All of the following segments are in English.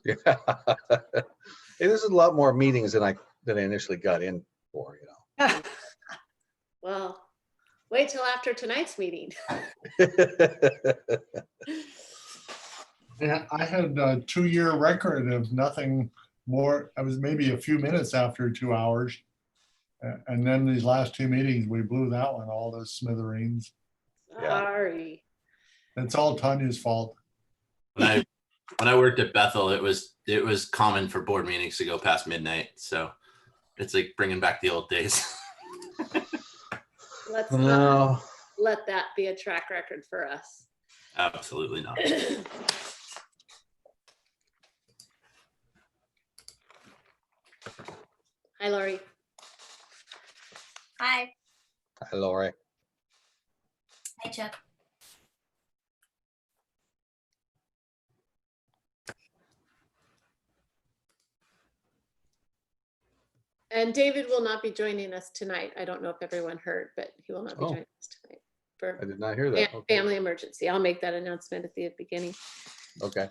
Yeah. Hey, this is a lot more meetings than I initially got in for, Well, wait till after tonight's meeting. Yeah, I had a 2-year record of nothing more. I was maybe a few minutes after 2 hours. And then these last 2 meetings, we blew that one, all those smithereens. Yeah. Sorry. It's all Tanya's fault. When I worked at Bethel, it was common for board meetings to go past midnight. So it's like bringing back the old days. Let's No. not let that be a track record for us. Absolutely not. Hi, Lori. Hi. Hi, Lori. Hi, Chuck. And David will not be joining us tonight. I don't know if everyone heard, but he will not be joining us tonight I for did not hear that. Okay. family emergency. I'll make that announcement at the beginning. Okay.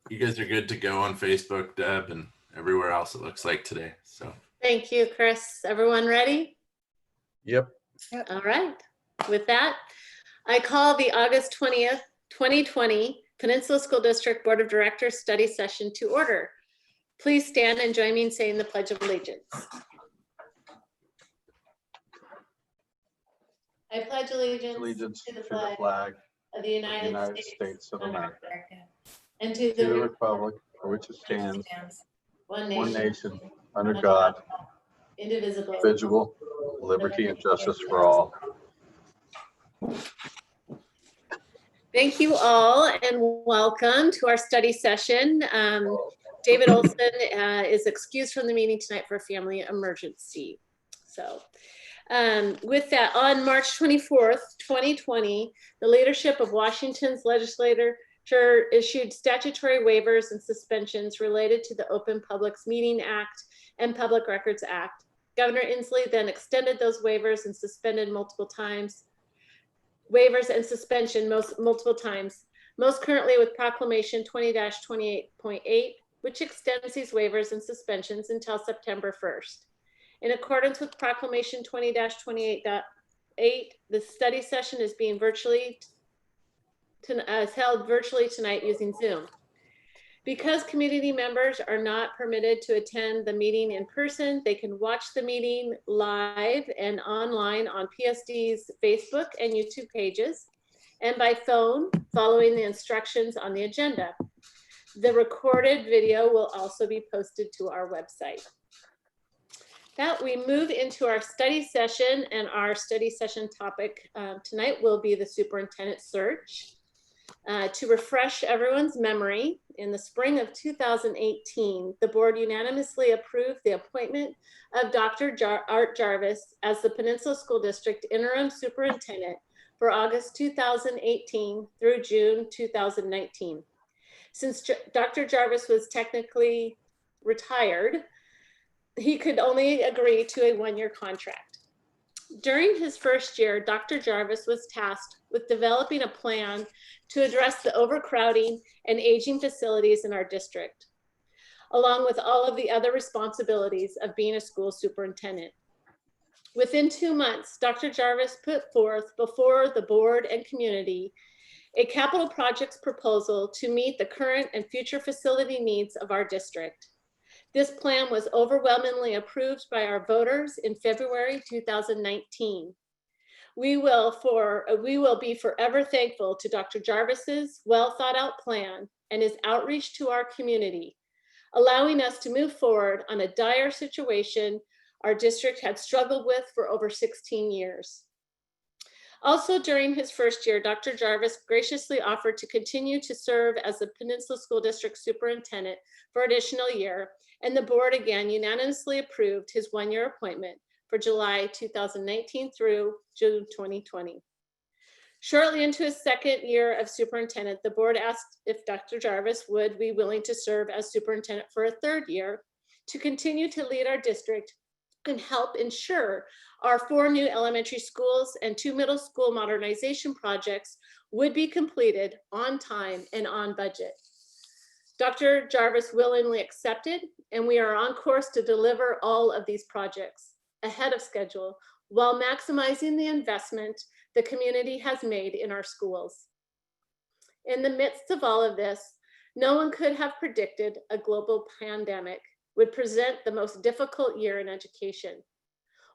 You guys are good to go on Facebook, Deb, and everywhere else it looks like today. So Thank you, Chris. Everyone ready? Yep. All right. With that, I call the August 20th, 2020 Peninsula School District Board of Directors study session to order. Please stand and join me in saying the Pledge of Allegiance. I pledge allegiance to the flag of the United States of America and to To the the republic for which it stands, one one nation, nation, under God, indivisible. individual, liberty and justice for all. Thank you all and welcome to our study session. David Olson is excused from the meeting tonight for a family emergency. So with that, on March 24th, 2020, the leadership of Washington's legislature issued statutory waivers and suspensions related to the Open Publics Meeting Act and Public Records Act. Governor Inslee then extended those waivers and suspended multiple times. Multiple times, most currently with Proclamation 20-28.8, which extends these waivers and suspensions until September 1st. In accordance with Proclamation 20-28.8, the study session is being held virtually tonight using Zoom. Because community members are not permitted to attend the meeting in person, they can watch the meeting live and online on PSD's Facebook and YouTube pages, and by phone, following the instructions on the agenda. The recorded video will also be posted to our website. That we move into our study session, and our study session topic tonight will be the superintendent search. To refresh everyone's memory, in the spring of 2018, the board unanimously approved the appointment of Dr. Art Jarvis as the Peninsula School District interim superintendent for August 2018 through June 2019. Since Dr. Jarvis was technically retired, he could only agree to a one-year contract. During his first year, Dr. Jarvis was tasked with developing a plan to address the overcrowding and aging facilities in our district, along with all of the other responsibilities of being a school superintendent. Within 2 months, Dr. Jarvis put forth before the board and community a capital projects proposal to meet the current and future facility needs of our district. This plan was overwhelmingly approved by our voters in February 2019. We will be forever thankful to Dr. Jarvis's well thought out plan and his outreach to our community, allowing us to move forward on a dire situation our district had struggled with for over 16 years. Also during his first year, Dr. Jarvis graciously offered to continue to serve as the Peninsula School District Superintendent for an additional year, and the board again unanimously approved his one-year appointment for July 2019 through June 2020. Shortly into his second year of superintendent, the board asked if Dr. Jarvis would be willing to serve as superintendent for a third year to continue to lead our district and help ensure our 4 new elementary schools and 2 middle school modernization projects would be completed on time and on budget. Dr. Jarvis willingly accepted, and we are on course to deliver all of these projects ahead of schedule while maximizing the investment the community has made in our schools. In the midst of all of this, no one could have predicted a global pandemic would present the most difficult year in education.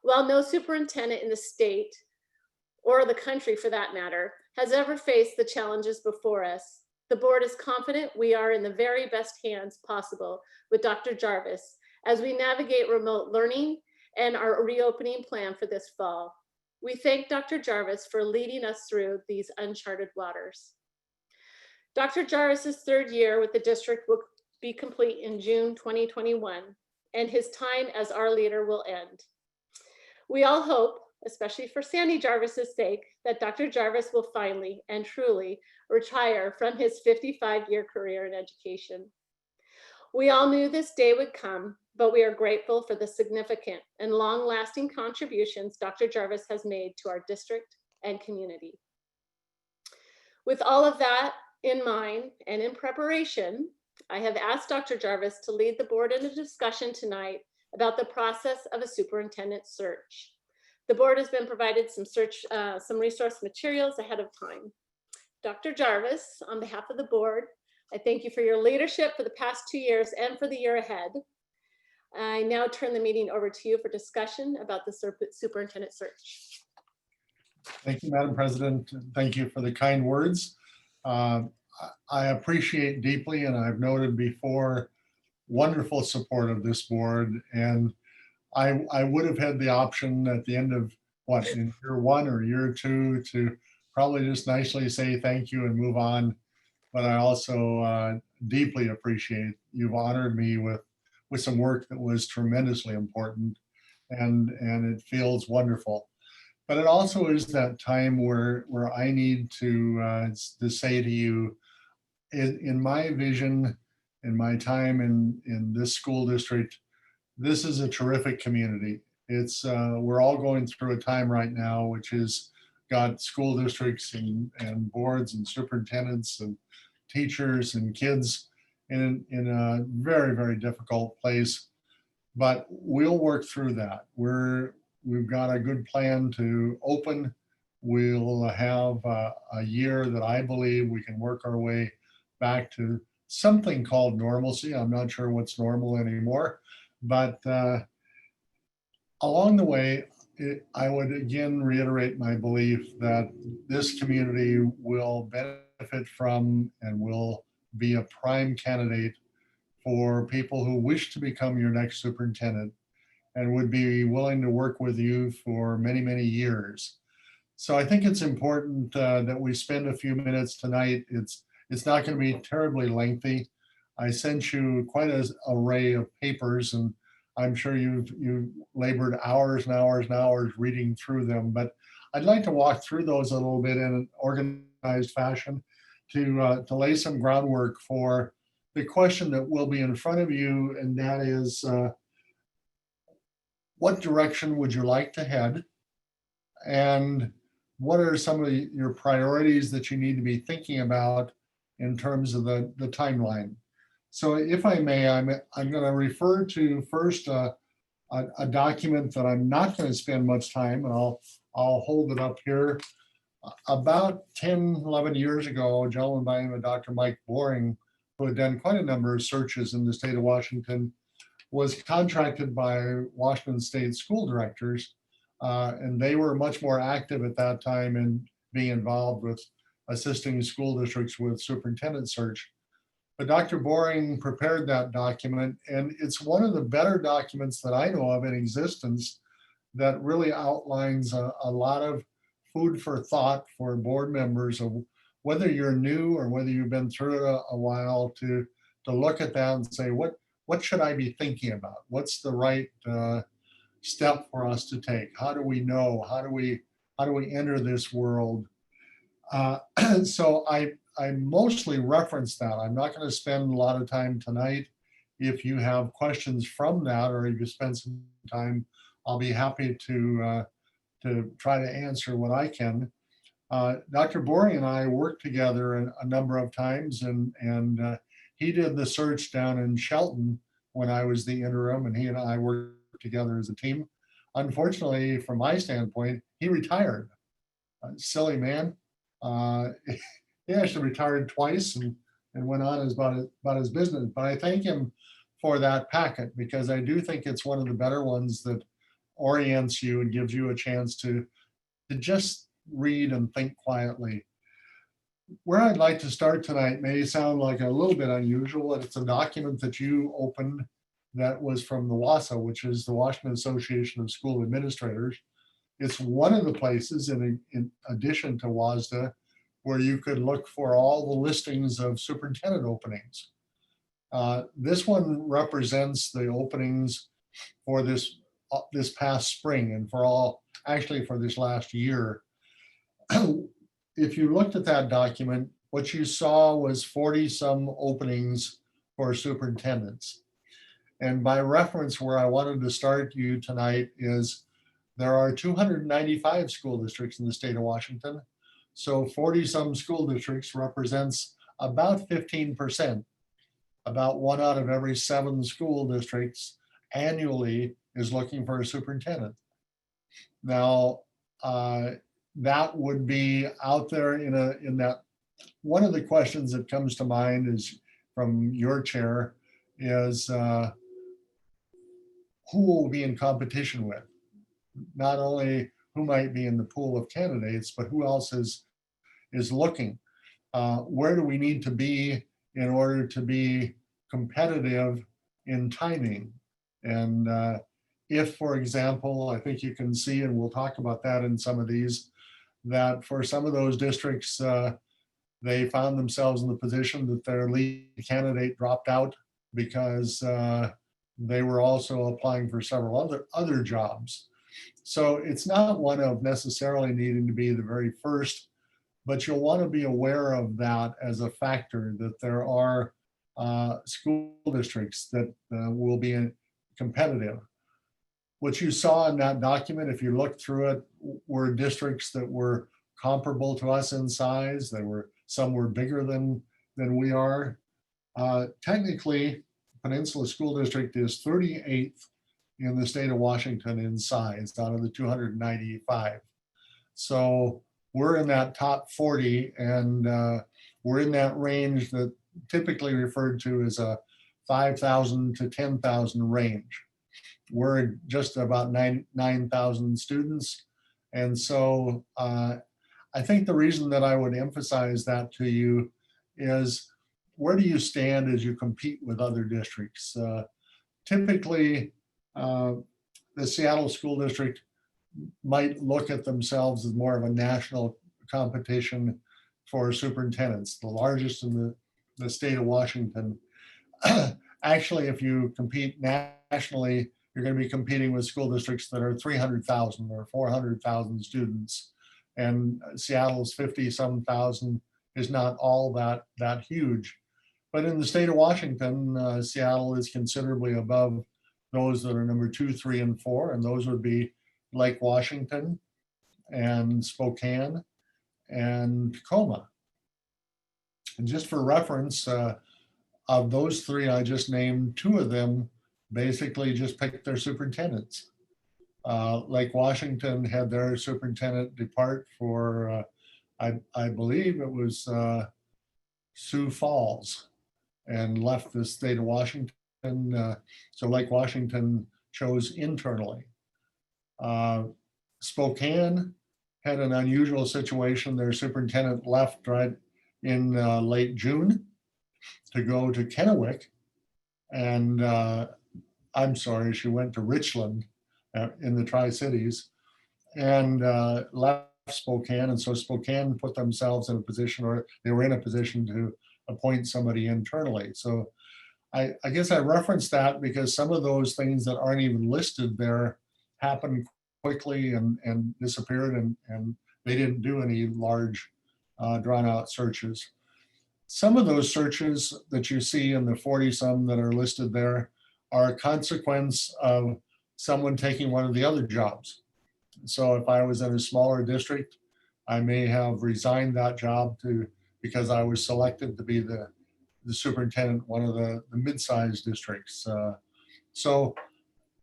While no superintendent in the state, or the country for that matter, has ever faced the challenges before us, the board is confident we are in the very best hands possible with Dr. Jarvis as we navigate remote learning and our reopening plan for this fall. We thank Dr. Jarvis for leading us through these uncharted waters. Dr. Jarvis's third year with the district will be complete in June 2021, and his time as our leader will end. We all hope, especially for Sandy Jarvis's sake, that Dr. Jarvis will finally and truly retire from his 55-year career in education. We all knew this day would come, but we are grateful for the significant and long-lasting contributions Dr. Jarvis has made to our district and community. With all of that in mind and in preparation, I have asked Dr. Jarvis to lead the board in a discussion tonight about the process of a superintendent search. The board has been provided some resource materials ahead of time. Dr. Jarvis, on behalf of the board, I thank you for your leadership for the past 2 years and for the year ahead. I now turn the meeting over to you for discussion about the superintendent search. Thank you, Madam President. Thank you for the kind words. I appreciate deeply, and I've noted before, wonderful support of this board. And I would have had the option at the end of in year 1 or year 2 to probably just nicely say thank you and move on. But I also deeply appreciate you've honored me with some work that was tremendously important, and it feels wonderful. But it also is that time where I need to say to you, in my vision, in my time in this school district, this is a terrific community. It's we're all going through a time right now which has got school districts and boards and superintendents and teachers and kids in a very, very difficult place. But we'll work through that. We've got a good plan to open. We'll have a year that I believe we can work our way back to something called normalcy. I'm not sure what's normal anymore, but along the way, I would again reiterate my belief that this community will benefit from and will be a prime candidate for people who wish to become your next superintendent and would be willing to work with you for many, many years. So I think it's important that we spend a few minutes tonight. It's not going to be terribly lengthy. I sent you quite an array of papers, and I'm sure you've labored hours and hours and hours reading through them, but I'd like to walk through those a little bit in an organized fashion to lay some groundwork for the question that will be in front of you, and that is, what direction would you like to head? And what are some of your priorities that you need to be thinking about in terms of the timeline? So if I may, I'm going to refer to first a document that I'm not going to spend much time, and I'll hold it up here. About 10, 11 years ago, a gentleman by the name of Dr. Mike Boring, who had done quite a number of searches in the state of Washington, was contracted by Washington state school directors And they were much more active at that time in being involved with assisting school districts with superintendent search. But Dr. Boring prepared that document, and it's one of the better documents that I know of in existence that really outlines a lot of food for thought for board members of whether you're new or whether you've been through it a while to look at that and say, what should I be thinking about? What's the right step for us to take? How do we know? How do we enter this world? So I mostly reference that. I'm not going to spend a lot of time tonight. If you have questions from that, or if you spend some time, I'll be happy to try to answer what I can. Dr. Boring and I worked together a number of times, and he did the search down in Shelton when I was the interim, and he and I worked together as a team. Unfortunately, from my standpoint, he retired. Silly man. He actually retired twice and went on about his business. But I thank him for that packet, because I do think it's one of the better ones that orients you and gives you a chance to just read and think quietly. Where I'd like to start tonight may sound like a little bit unusual, and it's a document that you opened that was from the WASA, which is the Washington Association of School Administrators. It's one of the places, in addition to WASDA, where you could look for all the listings of superintendent openings. This one represents the openings for this past spring and actually for this last year. If you looked at that document, what you saw was 40 some openings for superintendents. And by reference, where I wanted to start you tonight is there are 295 school districts in the state of Washington. So 40 some school districts represents about 15%. About 1 out of every 7 school districts annually is looking for a superintendent. Now, that would be out there in that. One of the questions that comes to mind is from your chair is who will be in competition with? Not only who might be in the pool of candidates, but who else is looking? Where do we need to be in order to be competitive in timing? And if, for example, I think you can see, and we'll talk about that in some of these, that for some of those districts, they found themselves in the position that their lead candidate dropped out because they were also applying for several other jobs. So it's not one of necessarily needing to be the very first, but you'll want to be aware of that as a factor, that there are school districts that will be competitive. What you saw in that document, if you look through it, were districts that were comparable to us in size. Some were bigger than we are. Technically, Peninsula School District is 38th in the state of Washington in size out of the 295. So we're in that top 40, and we're in that range that typically referred to as a 5,000 to 10,000 range. We're just about 9,000 students. And so I think the reason that I would emphasize that to you is, where do you stand as you compete with other districts? Typically, the Seattle School District might look at themselves as more of a national competition for superintendents, the largest in the state of Washington. Actually, if you compete nationally, you're going to be competing with school districts that are 300,000 or 400,000 students. And Seattle's 50-some thousand is not all that huge. But in the state of Washington, Seattle is considerably above those that are number 2, 3, and 4. And those would be Lake Washington and Spokane and Tacoma. And just for reference, of those 3 I just named, 2 of them basically just picked their superintendents. Lake Washington had their superintendent depart for, I believe it was Sioux Falls, and left the state of Washington. So Lake Washington chose internally. Spokane had an unusual situation. Their superintendent left right in late June to go to Kennewick. And I'm sorry, she went to Richland in the Tri-Cities and left Spokane. And so Spokane put themselves in a position, or they were in a position to appoint somebody internally. So I guess I referenced that because some of those things that aren't even listed there happened quickly and disappeared, and they didn't do any large drawn out searches. Some of those searches that you see in the 40 some that are listed there are a consequence of someone taking one of the other jobs. So if I was in a smaller district, I may have resigned that job because I was selected to be the superintendent, one of the mid-sized districts. So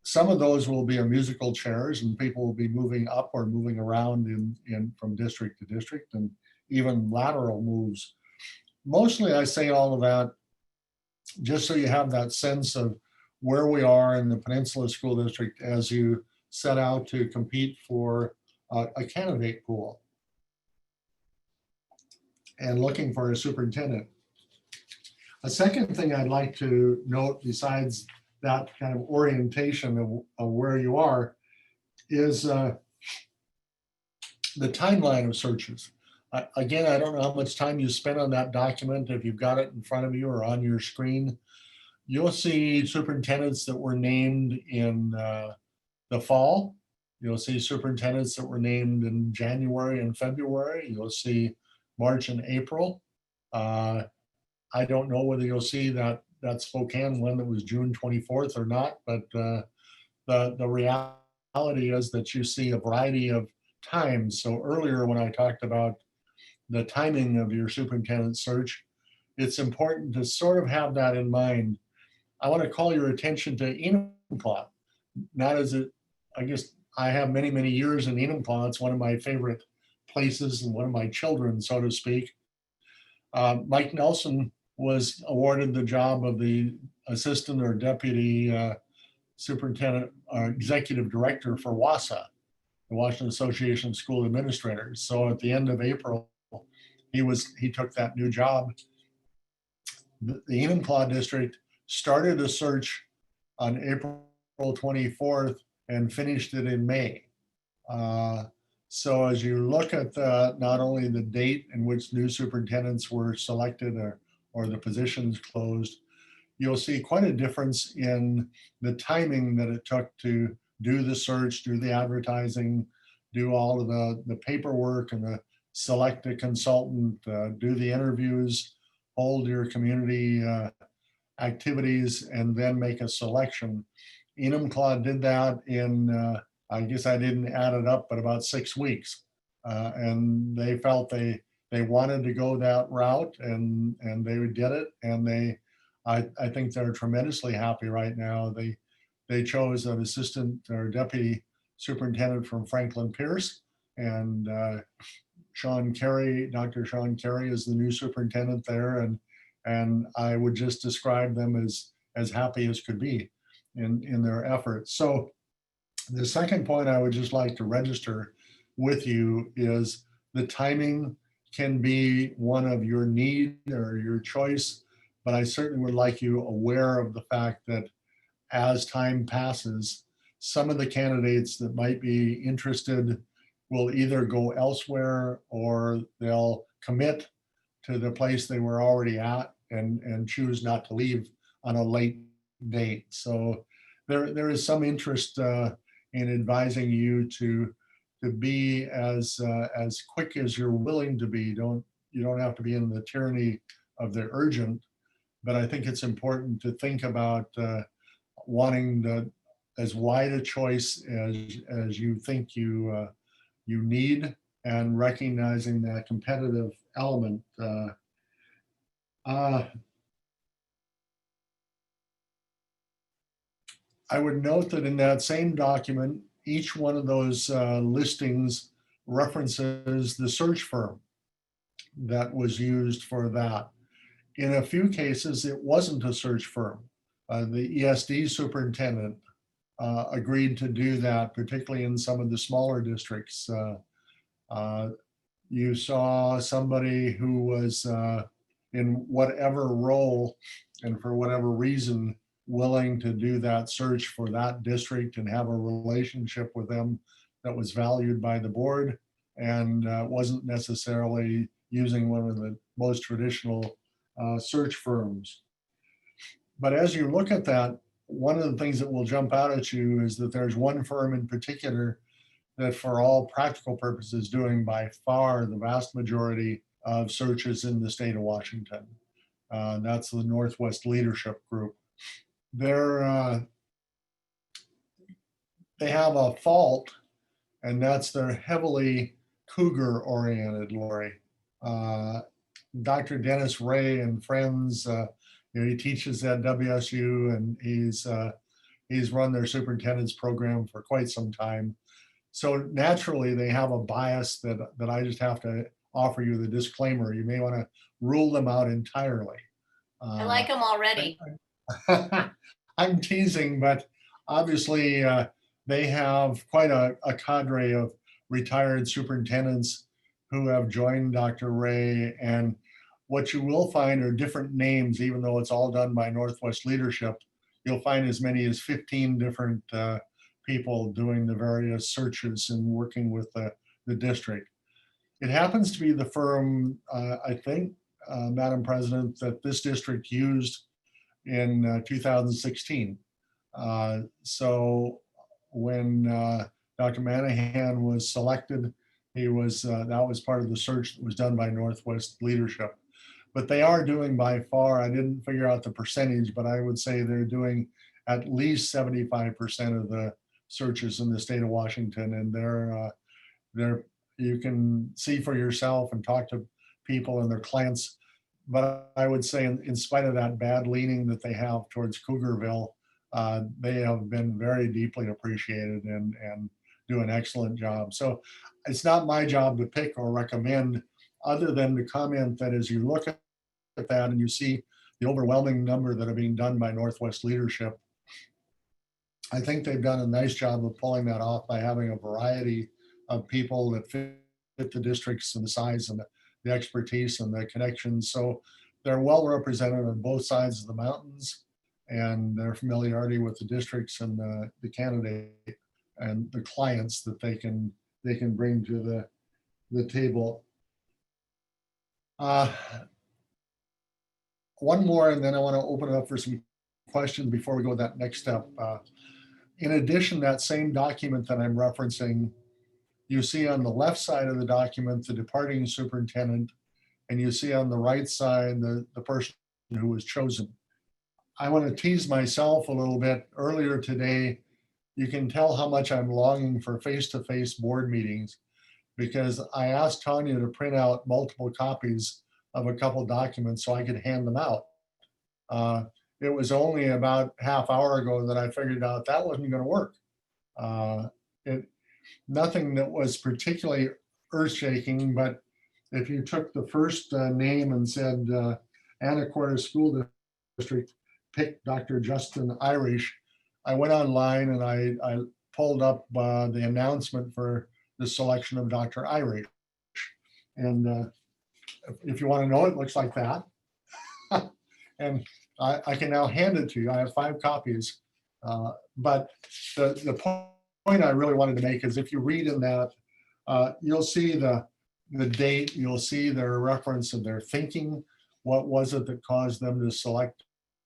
some of those will be musical chairs, and people will be moving up or moving around in from district to district, and even lateral moves. Mostly I say all of that just so you have that sense of where we are in the Peninsula School District as you set out to compete for a candidate pool and looking for a superintendent. A second thing I'd like to note, besides that kind of orientation of where you are, is the timeline of searches. Again, I don't know how much time you spent on that document. If you've got it in front of you or on your screen, you'll see superintendents that were named in the fall. You'll see superintendents that were named in January and February. You'll see March and April. I don't know whether you'll see that Spokane one that was June 24th or not, but the reality is that you see a variety of times. So earlier when I talked about the timing of your superintendent search, it's important to sort of have that in mind. I want to call your attention to Enumclaw. Not as it, I guess I have many, many years in Enumclaw. It's one of my favorite places and one of my children, so to speak. Mike Nelson was awarded the job of the assistant or deputy superintendent or executive director for WASA, the Washington Association of School Administrators. So at the end of April, he took that new job. The Enumclaw district started a search on April 24th and finished it in May. So as you look at not only the date in which new superintendents were selected or the positions closed, you'll see quite a difference in the timing that it took to do the search, do the advertising, do all of the paperwork and select a consultant, do the interviews, hold your community activities, and then make a selection. Enumclaw did that in, I guess I didn't add it up, but about 6 weeks. And they felt they wanted to go that route, and they did it. And I think they're tremendously happy right now. They chose an assistant or deputy superintendent from Franklin Pierce, and Sean Carey, Dr. Sean Carey is the new superintendent there. And I would just describe them as happy as could be in their efforts. So the second point I would just like to register with you is the timing can be one of your need or your choice, but I certainly would like you aware of the fact that as time passes, some of the candidates that might be interested will either go elsewhere or they'll commit to the place they were already at and choose not to leave on a late date. So there is some interest in advising you to be as quick as you're willing to be. You don't have to be in the tyranny of the urgent, but I think it's important to think about wanting as wide a choice as you think you need, and recognizing that competitive element. I would note that in that same document, each one of those listings references the search firm that was used for that. In a few cases, it wasn't a search firm. The ESD superintendent agreed to do that, particularly in some of the smaller districts. You saw somebody who was in whatever role and for whatever reason willing to do that search for that district and have a relationship with them that was valued by the board and wasn't necessarily using one of the most traditional search firms. But as you look at that, one of the things that will jump out at you is that there's one firm in particular that for all practical purposes doing by far the vast majority of searches in the state of Washington. That's the Northwest Leadership Group. They have a fault, and that's they're heavily cougar oriented, Lori. Dr. Dennis Ray and friends, he teaches at WSU, and he's run their superintendent's program for quite some time. So naturally, they have a bias that I just have to offer you the disclaimer. You may want to rule them out entirely. I like them already. I'm teasing, but obviously they have quite a cadre of retired superintendents who have joined Dr. Ray. And what you will find are different names, even though it's all done by Northwest Leadership. You'll find as many as 15 different people doing the various searches and working with the district. It happens to be the firm, I think, Madam President, that this district used in 2016. So when Dr. Manahan was selected, he was that was part of the search that was done by Northwest Leadership. But they are doing by far, I didn't figure out the percentage, but I would say they're doing at least 75% of the searches in the state of Washington. And they're you can see for yourself and talk to people and their clients. But I would say in spite of that bad leaning that they have towards Cougarville, they have been very deeply appreciated and do an excellent job. So it's not my job to pick or recommend, other than to comment that as you look at that and you see the overwhelming number that are being done by Northwest Leadership, I think they've done a nice job of pulling that off by having a variety of people that fit the districts and the size and the expertise and the connections. So they're well represented on both sides of the mountains, and their familiarity with the districts and the candidate and the clients that they can bring to the table. One more, and then I want to open it up for some questions before we go to that next step. In addition, that same document that I'm referencing, you see on the left side of the document the departing superintendent, and you see on the right side the person who was chosen. I want to tease myself a little bit. Earlier today, you can tell how much I'm longing for face-to-face board meetings, because I asked Tanya to print out multiple copies of a couple documents so I could hand them out. It was only about half hour ago that I figured out that wasn't going to work. Nothing that was particularly earth-shaking, but if you took the first name and said Anacortes School District, pick Dr. Justin Irish, I went online and I pulled up the announcement for the selection of Dr. Irish. And if you want to know, it looks like that. And I can now hand it to you. I have 5 copies. But the point I really wanted to make is if you read in that, you'll see the date, you'll see their reference of their thinking. What was it that caused them to select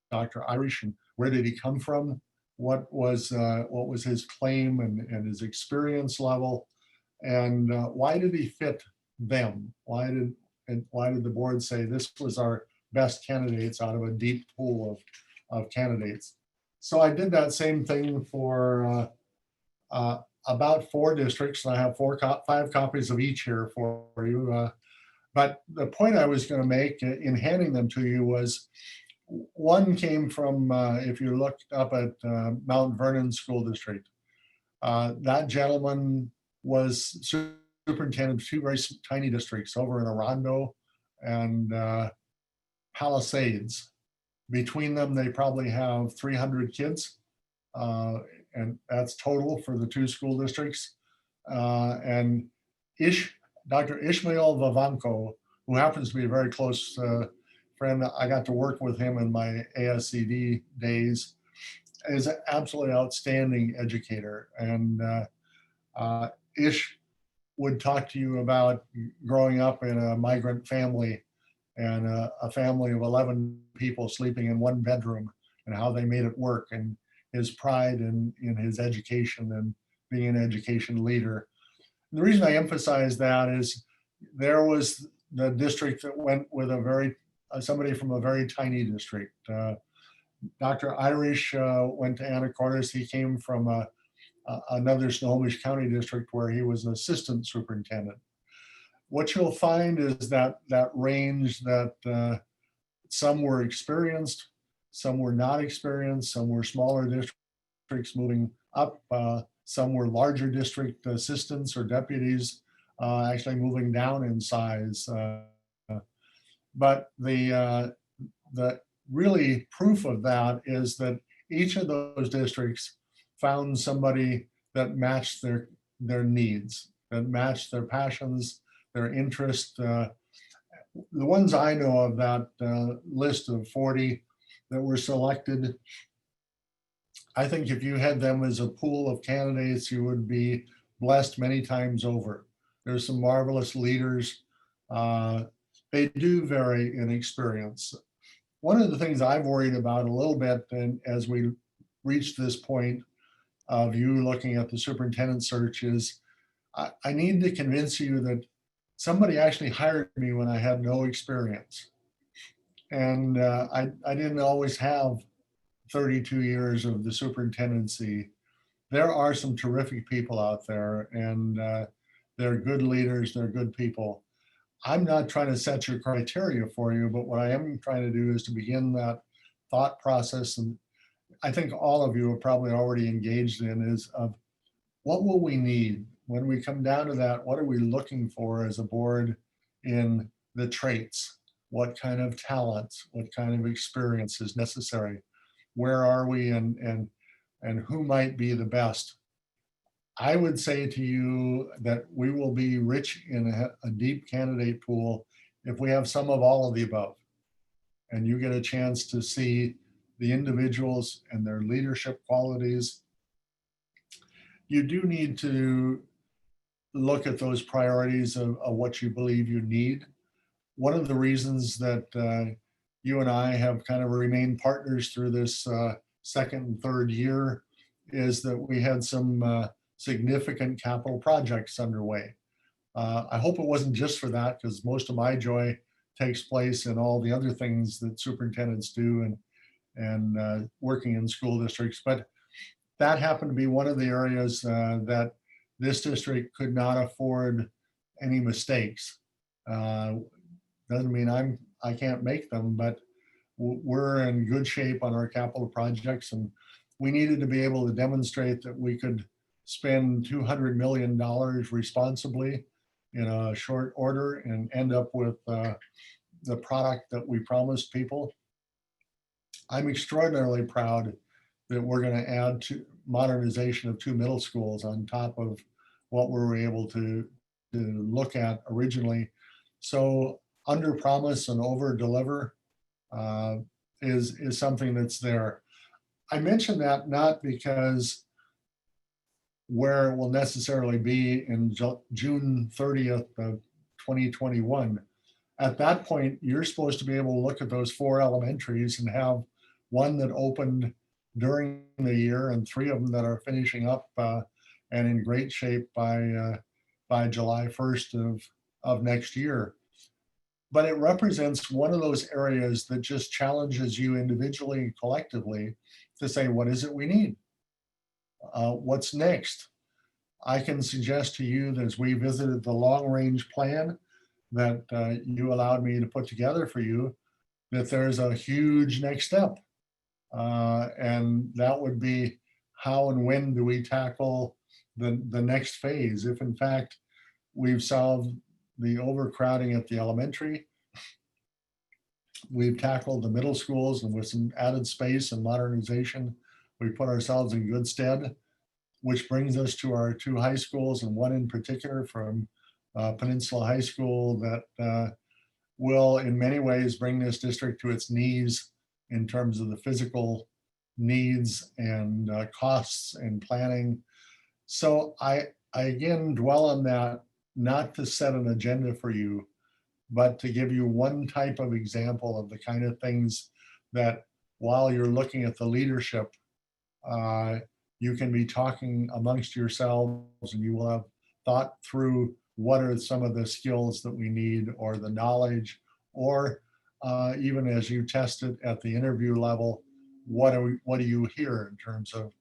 Dr. Irish, and where did he come from? What was his claim and his experience level, and why did he fit them? Why did the board say this was our best candidates out of a deep pool of candidates? So I did that same thing for about 4 districts, and I have 5 copies of each here for you. But the point I was going to make in handing them to you was, one came from, if you looked up at Mount Vernon School District, that gentleman was superintendent of 2 very tiny districts over in Arundel and Palisades. Between them, they probably have 300 kids and that's total for the 2 school districts. And Dr. Ishmael Vavanko, who happens to be a very close friend, I got to work with him in my ASCD days, is an absolutely outstanding educator. And Ish would talk to you about growing up in a migrant family and a family of 11 people sleeping in one bedroom and how they made it work, and his pride in his education and being an education leader. And the reason I emphasize that is there was the district that went with somebody from a very tiny district. Dr. Irish went to Anacortes. He came from another Snohomish County district where he was an assistant superintendent. What you'll find is that range that some were experienced, some were not experienced, some were smaller districts moving up, some were larger district assistants or deputies actually moving down in size. But the really proof of that is that each of those districts found somebody that matched their needs, that matched their passions, their interest. The ones I know of, that list of 40 that were selected, I think if you had them as a pool of candidates, you would be blessed many times over. There's some marvelous leaders. They do vary in experience. One of the things I've worried about a little bit, and as we reach this point of you looking at the superintendent search, is I need to convince you that somebody actually hired me when I had no experience. And I didn't always have 32 years of the superintendency. There are some terrific people out there, and they're good leaders, they're good people. I'm not trying to set your criteria for you, but what I am trying to do is to begin that thought process. And I think all of you are probably already engaged in is of what will we need when we come down to that? What are we looking for as a board in the traits? What kind of talents, what kind of experience is necessary? Where are we, and who might be the best? I would say to you that we will be rich in a deep candidate pool if we have some of all of the above. And you get a chance to see the individuals and their leadership qualities. You do need to look at those priorities of what you believe you need. One of the reasons that you and I have kind of remained partners through this second and third year is that we had some significant capital projects underway. I hope it wasn't just for that, because most of my joy takes place in all the other things that superintendents do and working in school districts. But that happened to be one of the areas that this district could not afford any mistakes. Doesn't mean I can't make them, but we're in good shape on our capital projects, and we needed to be able to demonstrate that we could spend $200 million responsibly in a short order and end up with the product that we promised people. I'm extraordinarily proud that we're going to add to modernization of 2 middle schools on top of what we were able to look at originally. So under promise and over deliver is something that's there. I mention that not because where it will necessarily be in June 30th of 2021. At that point, you're supposed to be able to look at those 4 elementaries and have one that opened during the year and 3 of them that are finishing up and in great shape by July 1st of next year. But it represents one of those areas that just challenges you individually and collectively to say, what is it we need? What's next? I can suggest to you that as we visited the long-range plan that you allowed me to put together for you, that there's a huge next step. And that would be how and when do we tackle the next phase? If in fact we've solved the overcrowding at the elementary, we've tackled the middle schools and with some added space and modernization, we put ourselves in good stead, which brings us to our two high schools, and one in particular from Peninsula High School that will in many ways bring this district to its knees in terms of the physical needs and costs and planning. So I again dwell on that, not to set an agenda for you, but to give you one type of example of the kind of things that while you're looking at the leadership, you can be talking amongst yourselves and you will have thought through what are some of the skills that we need or the knowledge, or even as you test it at the interview level, what do you hear in terms of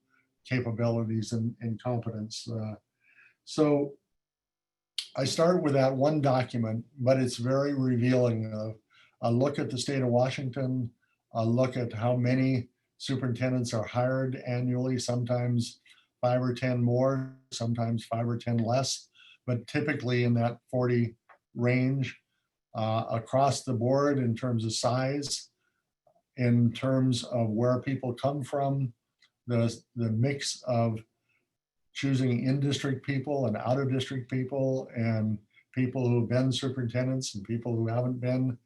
capabilities and competence. So I start with that one document, but it's very revealing of a look at the state of Washington, a look at how many superintendents are hired annually, sometimes 5 or 10 more, sometimes 5 or 10 less, but typically in that 40 range across the board in terms of size, in terms of where people come from, the mix of choosing in-district people and out-of-district people, and people who've been superintendents and people who haven't been.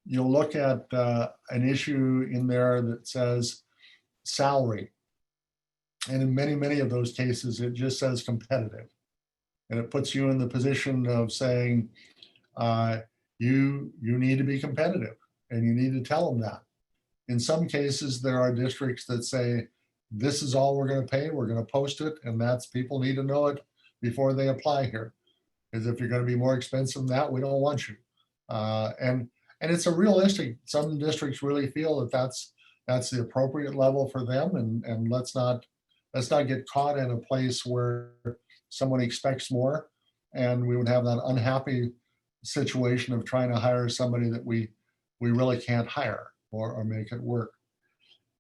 You'll look at an issue in there that says salary. And in many of those cases, it just says competitive. And it puts you in the position of saying, you need to be competitive and you need to tell them that. In some cases, there are districts that say, this is all we're going to pay, we're going to post it, and that's, people need to know it before they apply here. Because if you're going to be more expensive than that, we don't want you. And it's a realistic, some districts really feel that that's the appropriate level for them, and let's not get caught in a place where someone expects more and we would have that unhappy situation of trying to hire somebody that we really can't hire or make it work.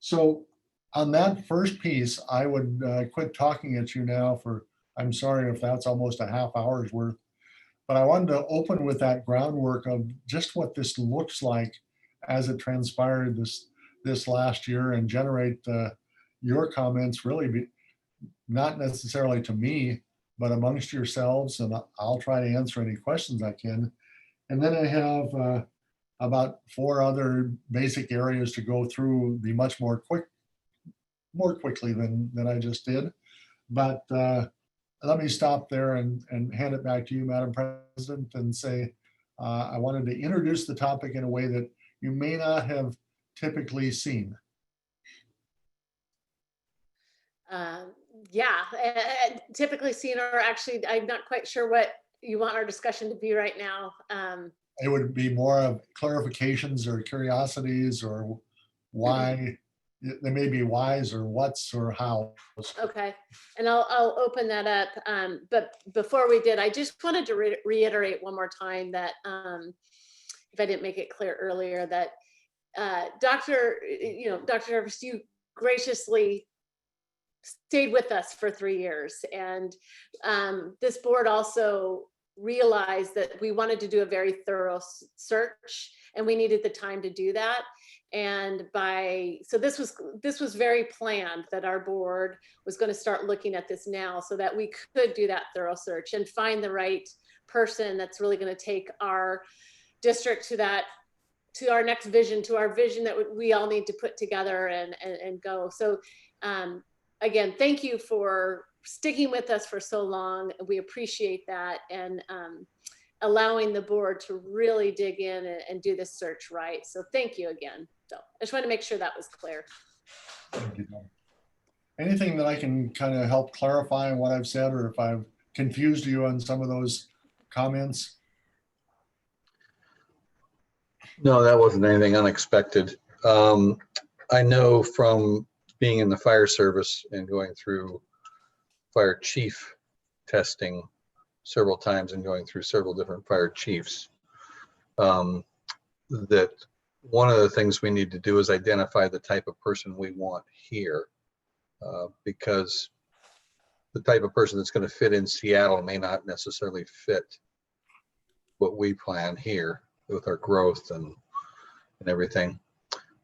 So on that first piece, I would quit talking at you now for, I'm sorry if that's almost a half hour's worth, but I wanted to open with that groundwork of just what this looks like as it transpired this last year, and generate your comments, really not necessarily to me, but amongst yourselves, and I'll try to answer any questions I can. And then I have about 4 other basic areas to go through, be much more quickly than I just did. But let me stop there and hand it back to you, Madam President, and say I wanted to introduce the topic in a way that you may not have typically seen. Yeah, typically seen, or actually, I'm not quite sure what you want our discussion to be right now. It would be more of clarifications or curiosities, or why. There may be whys or whats or how. Okay, and I'll open that up. But before we did, I just wanted to reiterate one more time that if I didn't make it clear earlier, that Dr. Jarvis, you graciously stayed with us for 3 years, and this board also realized that we wanted to do a very thorough search, and we needed the time to do that. And so this was very planned, that our board was going to start looking at this now so that we could do that thorough search and find the right person that's really going to take our district to our next vision, to our vision that we all need to put together and go. So again, thank you for sticking with us for so long. We appreciate that, and allowing the board to really dig in and do this search right. So thank you again. So I just want to make sure that was clear. Thank you. Anything that I can kind of help clarify what I've said, or if I've confused you on some of those comments? No, that wasn't anything unexpected. I know from being in the fire service and going through fire chief testing several times and going through several different fire chiefs, that one of the things we need to do is identify the type of person we want here, because the type of person that's going to fit in Seattle may not necessarily fit what we plan here with our growth and everything.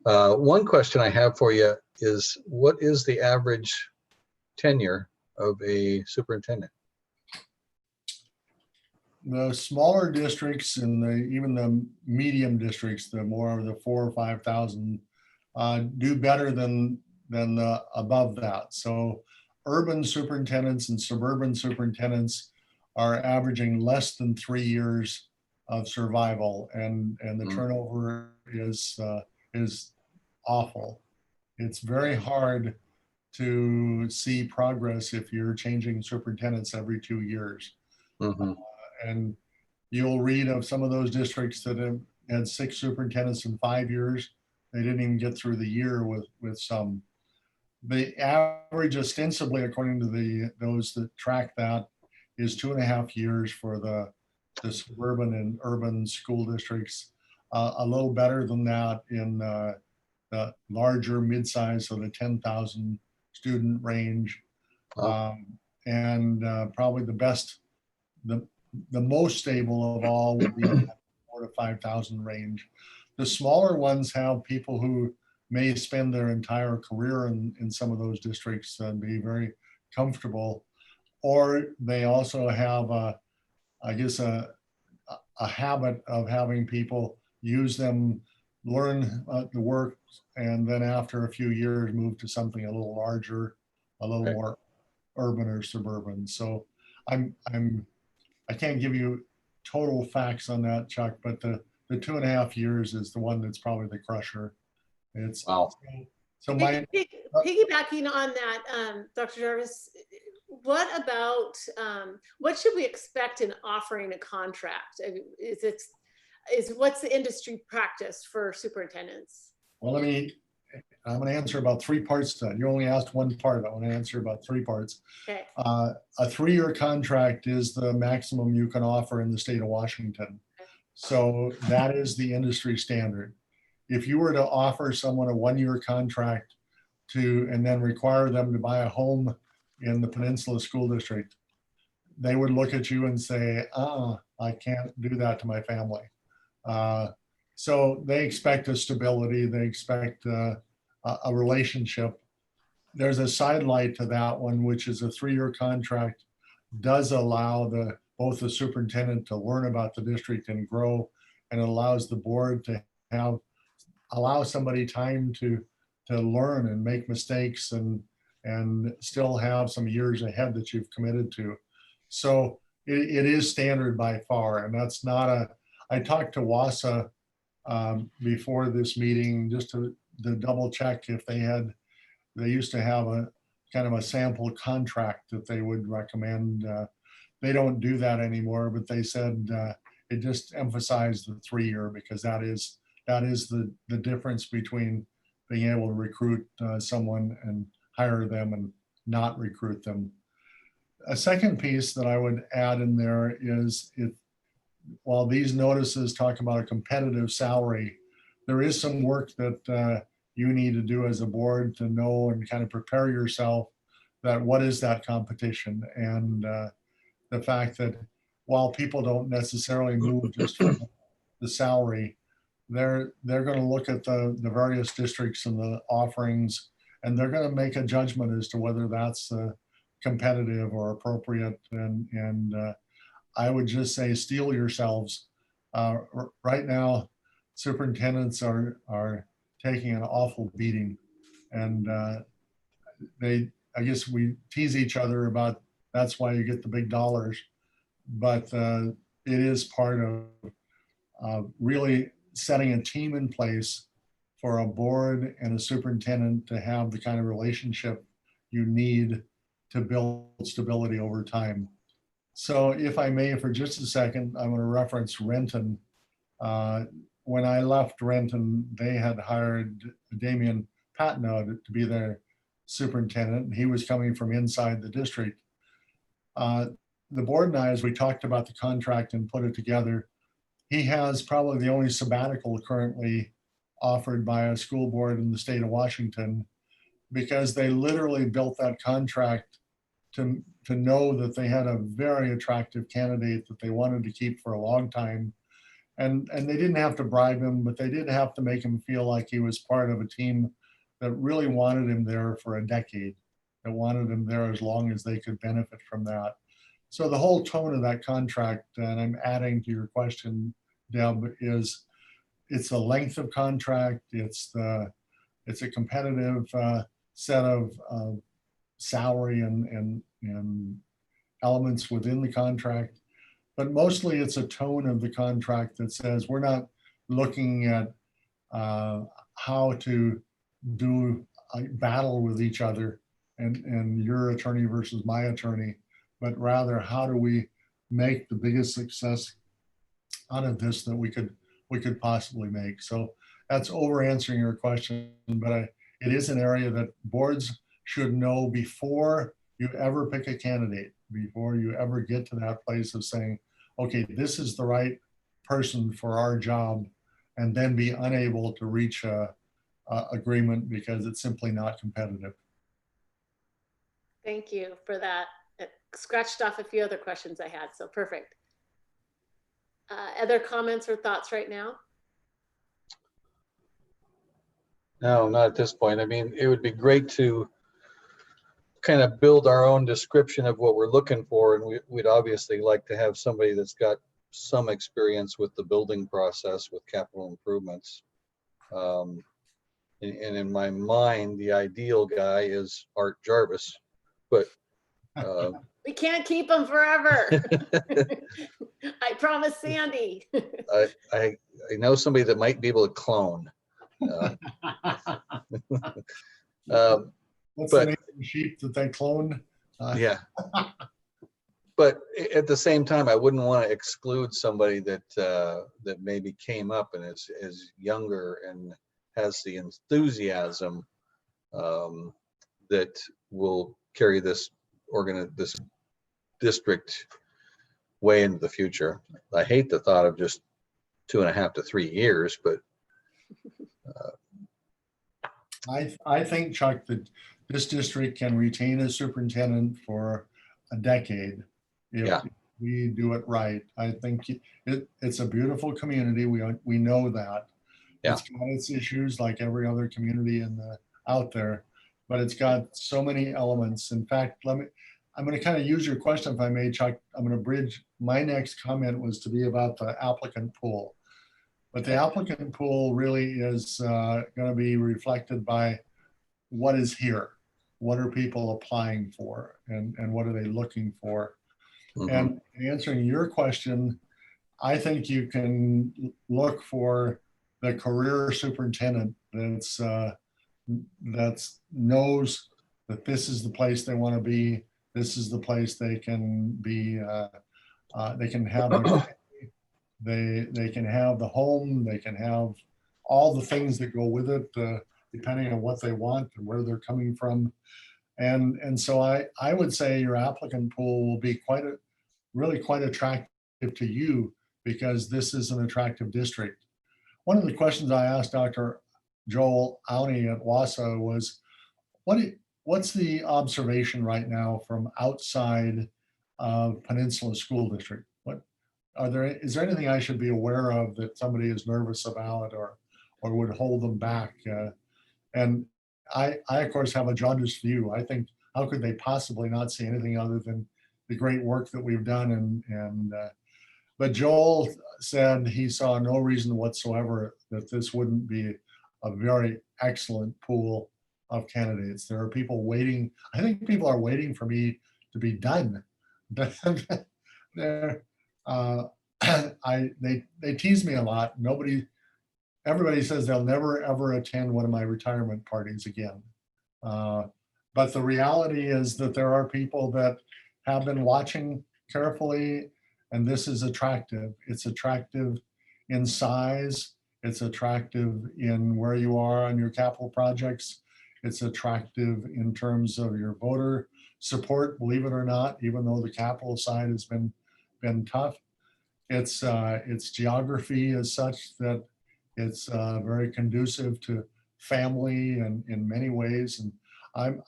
One question I have for you is, what is the average tenure of a superintendent? The smaller districts and even the medium districts, the more of the 4,000 or 5,000, do better than the above that. So urban superintendents and suburban superintendents are averaging less than 3 years of survival, and the turnover is awful. It's very hard to see progress if you're changing superintendents every 2 years. Mhm. And you'll read of some of those districts that have had 6 superintendents in 5 years. They didn't even get through the year with some. The average, ostensibly, according to those that track that, is 2.5 years for the suburban and urban school districts. A little better than that in the larger mid-size, so the 10,000 student range. And probably the most stable of all would be in that 4,000 to 5,000 range. The smaller ones have people who may spend their entire career in some of those districts and be very comfortable, or they also have a habit of having people use them, learn the work, and then after a few years move to something a little larger, a little more urban or suburban. So I can't give you total facts on that, Chuck, but the 2.5 years is the one that's probably the crusher. It's Wow. So my piggybacking on that, Dr. Jarvis, what about what should we expect in offering a contract? What's the industry practice for superintendents? Well, I'm going to answer about 3 parts to that. You only asked one part. I want to answer about 3 parts. Okay. A 3-year contract is the maximum you can offer in the state of Washington. So that is the industry standard. If you were to offer someone a 1-year contract and then require them to buy a home in the Peninsula School District, they would look at you and say, I can't do that to my family. So they expect a stability. They expect a relationship. There's a sidelight to that one, which is a 3-year contract does allow both the superintendent to learn about the district and grow, and it allows the board to allow somebody time to learn and make mistakes and still have some years ahead that you've committed to. So it is standard by far, and that's not I talked to WASA before this meeting just to double check if they used to have a kind of a sample contract that they would recommend. They don't do that anymore, but they said it just emphasized the 3-year, because that is the difference between being able to recruit someone and hire them and not recruit them. A second piece that I would add in there is, while these notices talk about a competitive salary, there is some work that you need to do as a board to know and kind of prepare yourself that what is that competition, and the fact that while people don't necessarily move just for the salary, they're going to look at the various districts and the offerings, and they're going to make a judgment as to whether that's competitive or appropriate. And I would just say, steel yourselves. Right now, superintendents are taking an awful beating, and I guess we tease each other about that's why you get the big dollars, but it is part of really setting a team in place for a board and a superintendent to have the kind of relationship you need to build stability over time. So if I may, for just a second, I'm going to reference Renton. When I left Renton, they had hired Damian Patnaud to be their superintendent. He was coming from inside the district. The board and I, as we talked about the contract and put it together, he has probably the only sabbatical currently offered by a school board in the state of Washington, because they literally built that contract to know that they had a very attractive candidate that they wanted to keep for a long time. And they didn't have to bribe him, but they did have to make him feel like he was part of a team that really wanted him there for a decade, that wanted him there as long as they could benefit from that. So the whole tone of that contract, and I'm adding to your question, Deb, is it's the length of contract, it's a competitive set of salary and elements within the contract. But mostly it's a tone of the contract that says we're not looking at how to do a battle with each other and your attorney versus my attorney, but rather how do we make the biggest success out of this that we could possibly make. So that's over answering your question, but it is an area that boards should know before you ever pick a candidate, before you ever get to that place of saying, okay, this is the right person for our job, and then be unable to reach a agreement because it's simply not competitive. Thank you for that. It scratched off a few other questions I had, so perfect. Other comments or thoughts right now? No, not at this point. I mean, it would be great to kind of build our own description of what we're looking for. And we'd obviously like to have somebody that's got some experience with the building process with capital improvements. And in my mind, the ideal guy is Art Jarvis, but We can't keep them forever. I promise Sandy. I know somebody that might be able to clone. What's But- the name of the sheep that they cloned? Yeah. But at the same time, I wouldn't want to exclude somebody that that maybe came up and is younger and has the enthusiasm that will carry this this district way into the future. I hate the thought of just 2.5 to 3 years, but I think, Chuck, that this district can retain a superintendent for a decade if Yeah. we do it right. I think it's a beautiful community. We know that. Yeah. It's got its issues like every other community out there, but it's got so many elements. In fact, I'm going to kind of use your question, if I may, Chuck. I'm going to bridge. My next comment was to be about the applicant pool. But the applicant pool really is going to be reflected by what is here. What are people applying for, and what are they looking for? And answering your question, I think you can look for the career superintendent that knows that this is the place they want to be. This is the place they can be. They can have they can have the home. They can have all the things that go with it, depending on what they want and where they're coming from. And so I would say your applicant pool will be really quite attractive to you because this is an attractive district. One of the questions I asked Dr. Joel Auney at WASA was, what's the observation right now from outside of Peninsula School District? Is there anything I should be aware of that somebody is nervous about or would hold them back? And I of course have a jaundiced view. I think, how could they possibly not see anything other than the great work that we've done? But Joel said he saw no reason whatsoever that this wouldn't be a very excellent pool of candidates. There are people waiting. I think people are waiting for me to be done. They tease me a lot. Everybody says they'll never ever attend one of my retirement parties again. But the reality is that there are people that have been watching carefully, and this is attractive. It's attractive in size. It's attractive in where you are on your capital projects. It's attractive in terms of your voter support, believe it or not, even though the capital side has been tough. Its geography is such that it's very conducive to family and in many ways. And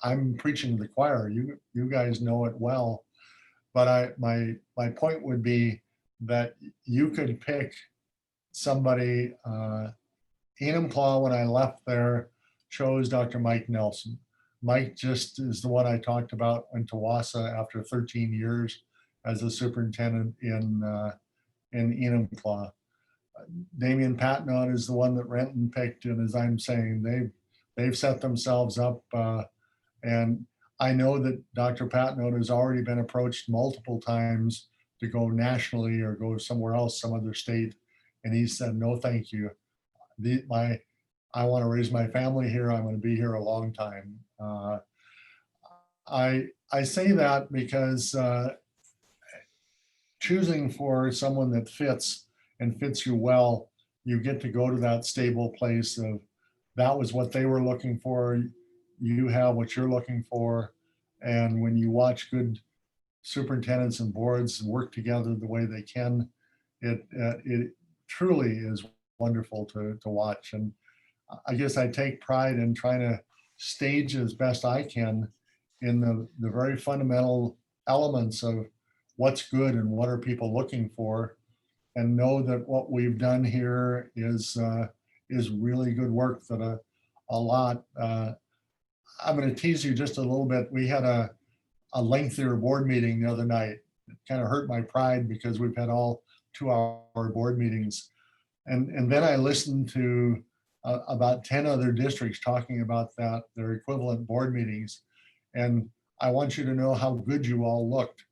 I'm preaching to the choir. You guys know it well, but my point would be that you could pick somebody, Enumclaw, when I left there, chose Dr. Mike Nelson. Mike just is the one I talked about in Tawassa after 13 years as a superintendent in Enumclaw. Damian Patnod is the one that Renton picked, and as I'm saying, they've set themselves up, and I know that Dr. Patnod has already been approached multiple times to go nationally or go somewhere else, some other state, and he said, no, thank you. I want to raise my family here. I'm going to be here a long time. I say that because choosing for someone that fits and fits you well, you get to go to that stable place of that was what they were looking for. You have what you're looking for. And when you watch good superintendents and boards work together the way they can, it truly is wonderful to watch. And I guess I take pride in trying to stage as best I can in the very fundamental elements of what's good and what are people looking for, and know that what we've done here is really good work that a lot. I'm going to tease you just a little bit. We had a lengthier board meeting the other night. It kind of hurt my pride because we've had all 2-hour board meetings. And then I listened to about 10 other districts talking about that, their equivalent board meetings. And I want you to know how good you all looked.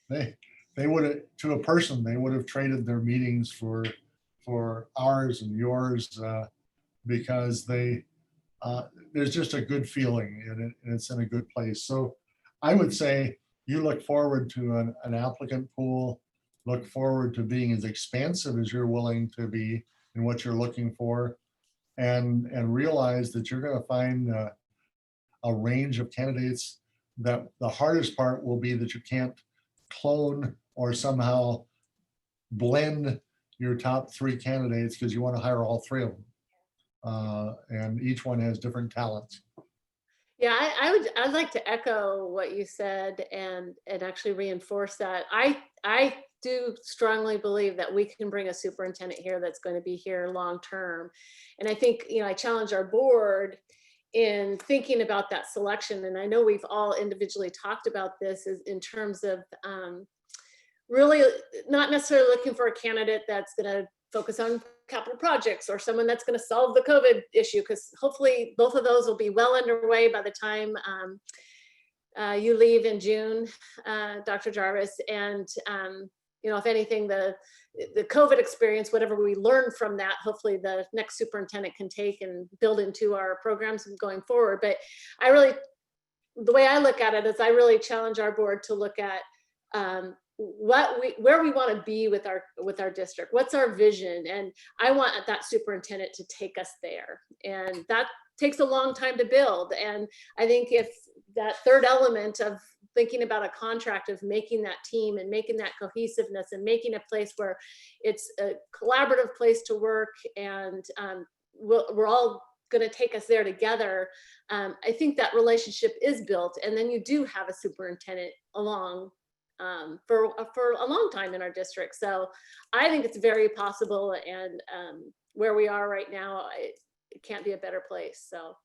They would have, to a person, they would have traded their meetings for ours and yours because there's just a good feeling and it's in a good place. So I would say you look forward to an applicant pool, look forward to being as expansive as you're willing to be in what you're looking for, and realize that you're going to find a range of candidates. That the hardest part will be that you can't clone or somehow blend your top 3 candidates because you want to hire all 3 of them. And each one has different talents. Yeah, I'd like to echo what you said and actually reinforce that. I do strongly believe that we can bring a superintendent here that's going to be here long term. And I think, I challenge our board in thinking about that selection. And I know we've all individually talked about this in terms of really not necessarily looking for a candidate that's going to focus on capital projects or someone that's going to solve the COVID issue, because hopefully both of those will be well underway by the time you leave in June, Dr. Jarvis. And if anything, the COVID experience, whatever we learn from that, hopefully the next superintendent can take and build into our programs going forward. But the way I look at it is I really challenge our board to look at where we want to be with our district. What's our vision? And I want that superintendent to take us there. And that takes a long time to build. And I think if that third element of thinking about a contract, of making that team and making that cohesiveness and making a place where it's a collaborative place to work, and we're all going to take us there together, I think that relationship is built. And then you do have a superintendent along for a long time in our district. So I think it's very possible, and where we are right now, it can't be a better place. So,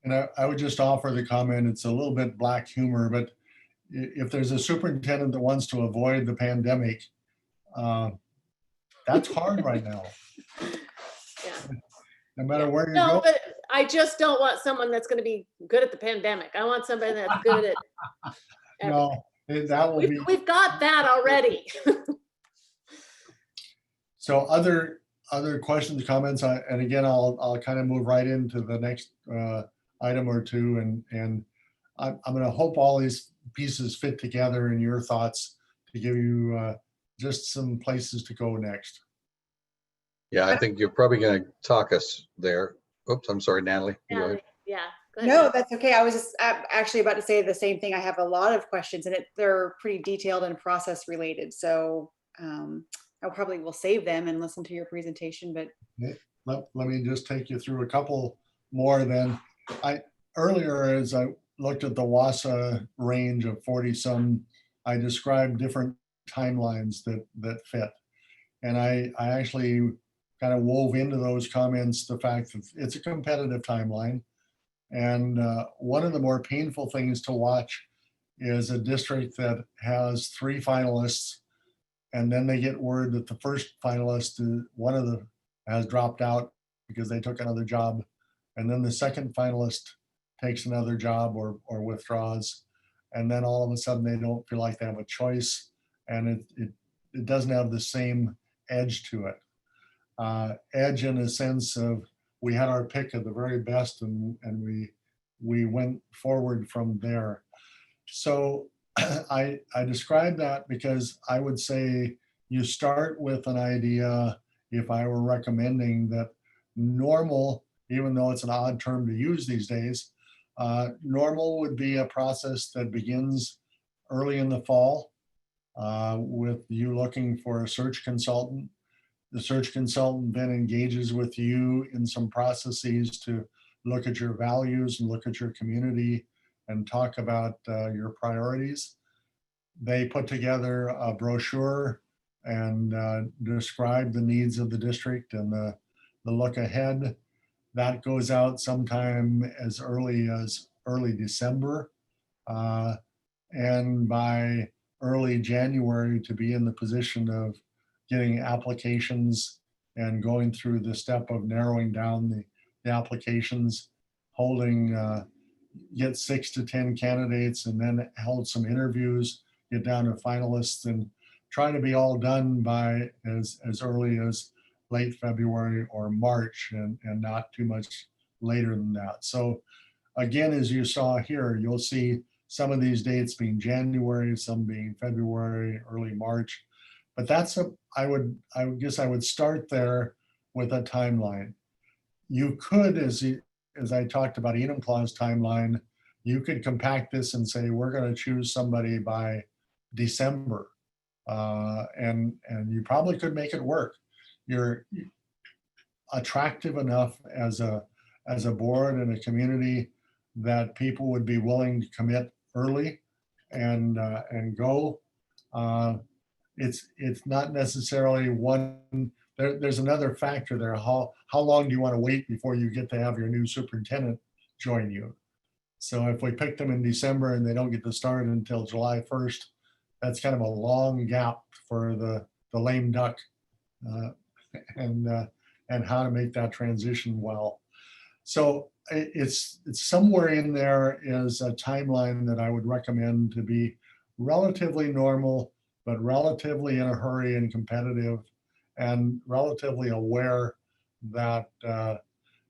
and I would just offer the comment, it's a little bit black humor, but if there's a superintendent that wants to avoid the pandemic, that's hard right now. Yeah. No matter where you No, go. but I just don't want someone that's going to be good at the pandemic. I want somebody that's good at No, that will be. We've got that already. So other questions, comments, and again, I'll kind of move right into the next item or two, and I'm going to hope all these pieces fit together in your thoughts to give you just some places to go next. Yeah, I think you're probably going to talk us there. Oops, I'm sorry, Natalie. You go ahead. Yeah. Go ahead. No, that's okay. I was just actually about to say the same thing. I have a lot of questions, and they're pretty detailed and process related. So I probably will save them and listen to your presentation. But let me just take you through a couple more. Then earlier, as I looked at the WASA range of 40 some, I described different timelines that fit. And I actually kind of wove into those comments the fact that it's a competitive timeline. And one of the more painful things to watch is a district that has 3 finalists, and then they get word that the first finalist, one of them has dropped out because they took another job. And then the second finalist takes another job or withdraws. And then all of a sudden they don't feel like they have a choice. And it doesn't have the same edge to it. Edge in a sense of we had our pick of the very best and we went forward from there. So I describe that because I would say you start with an idea, if I were recommending that normal, even though it's an odd term to use these days, normal would be a process that begins early in the fall with you looking for a search consultant. The search consultant then engages with you in some processes to look at your values and look at your community and talk about your priorities. They put together a brochure and describe the needs of the district and the look ahead. That goes out sometime as early December. And by early January to be in the position of getting applications and going through the step of narrowing down the applications, get 6 to 10 candidates and then held some interviews, get down to finalists and try to be all done by as early as late February or March and not too much later than that. So again, as you saw here, you'll see some of these dates being January, some being February, early March. But I guess I would start there with a timeline. You could, as I talked about Enumclaw's timeline, you could compact this and say, we're going to choose somebody by December. And you probably could make it work. You're attractive enough as a board and a community that people would be willing to commit early and go. It's not necessarily one. There's another factor there. How long do you want to wait before you get to have your new superintendent join you? So if we pick them in December and they don't get to start until July 1st, that's kind of a long gap for the lame duck and how to make that transition well. So it's somewhere in there is a timeline that I would recommend to be relatively normal, but relatively in a hurry and competitive and relatively aware that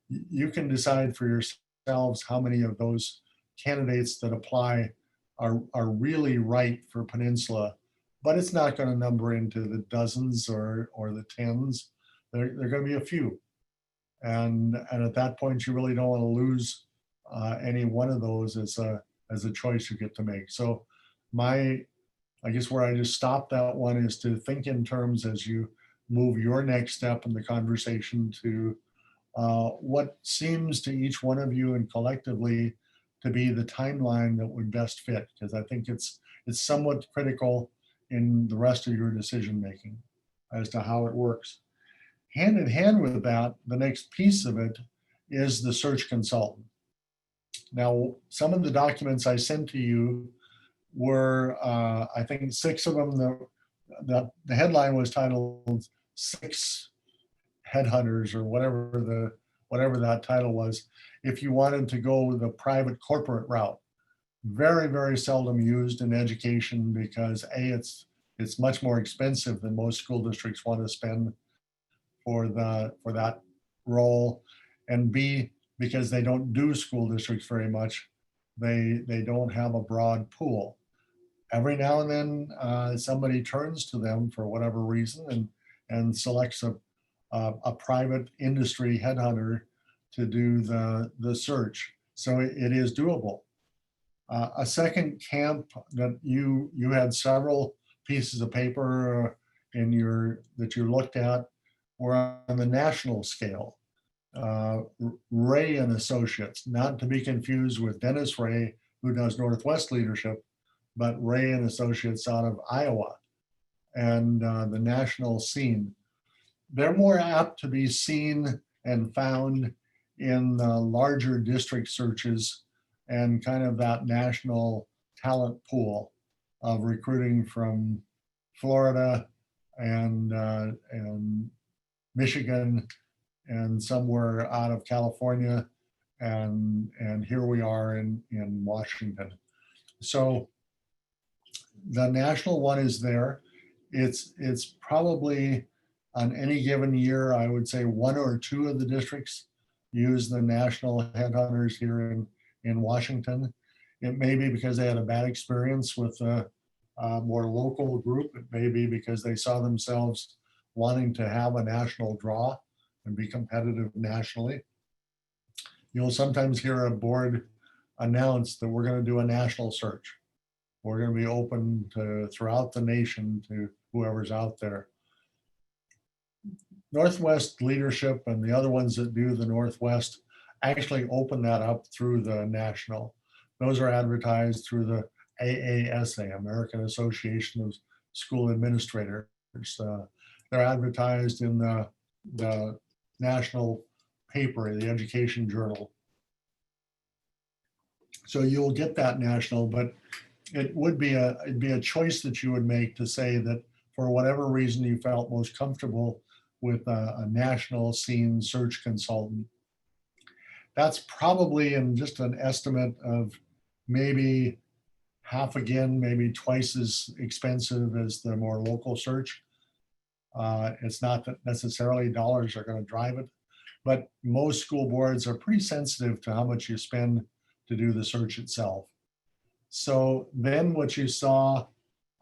you can decide for yourselves how many of those candidates that apply are really right for Peninsula, but it's not going to number into the dozens or the tens. They're going to be a few. And at that point, you really don't want to lose any one of those as a choice you get to make. So I guess where I just stop that one is to think in terms as you move your next step in the conversation to what seems to each one of you and collectively to be the timeline that would best fit, because I think it's somewhat critical in the rest of your decision making as to how it works. Hand in hand with that, the next piece of it is the search consultant. Now, some of the documents I sent to you were, I think 6 of them, the headline was titled 6 Headhunters or whatever that title was. If you wanted to go the private corporate route, very, very seldom used in education because it's much more expensive than most school districts want to spend for that role, and B, because they don't do school districts very much, they don't have a broad pool. Every now and then somebody turns to them for whatever reason and selects a private industry headhunter to do the search. So it is doable. A second camp that you had several pieces of paper that you looked at were on the national scale. Ray and Associates, not to be confused with Dennis Ray, who does Northwest Leadership, but Ray and Associates out of Iowa, and the national scene. they're more apt to be seen and found in the larger district searches and kind of that national talent pool of recruiting from Florida and Michigan and somewhere out of California, and here we are in Washington. So the national one is there. It's probably on any given year, I would say 1 or 2 of the districts use the national headhunters here in Washington. It may be because they had a bad experience with a more local group. It may be because they saw themselves wanting to have a national draw and be competitive nationally. You'll sometimes hear a board announce that we're going to do a national search. We're going to be open to throughout the nation to whoever's out there. Northwest leadership and the other ones that do the Northwest actually open that up through the national. Those are advertised through the AASA, American Association of School Administrators. They're advertised in the national paper, the Education Journal. So you'll get that national, but it would be it'd be a choice that you would make to say that for whatever reason you felt most comfortable with a national scene search consultant. That's probably in just an estimate of maybe half again, maybe twice as expensive as the more local search. It's not that necessarily dollars are going to drive it, but most school boards are pretty sensitive to how much you spend to do the search itself. So then what you saw,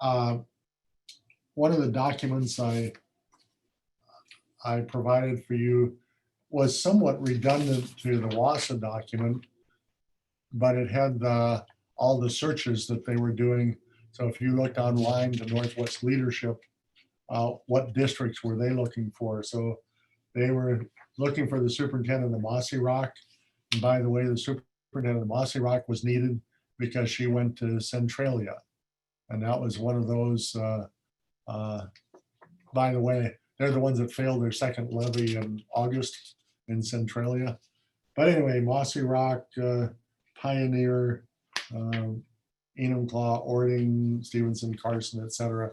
one of the documents I provided for you was somewhat redundant to the WASA document, but it had all the searches that they were doing. So if you looked online to Northwest Leadership, what districts were they looking for? So they were looking for the superintendent of Mossy Rock. And by the way, the superintendent of Mossy Rock was needed because she went to Centralia. And that was one of those, by the way, they're the ones that failed their second levy in August in Centralia. But anyway, Mossy Rock, Pioneer, Enumclaw, Ording, Stevenson, Carson, etc.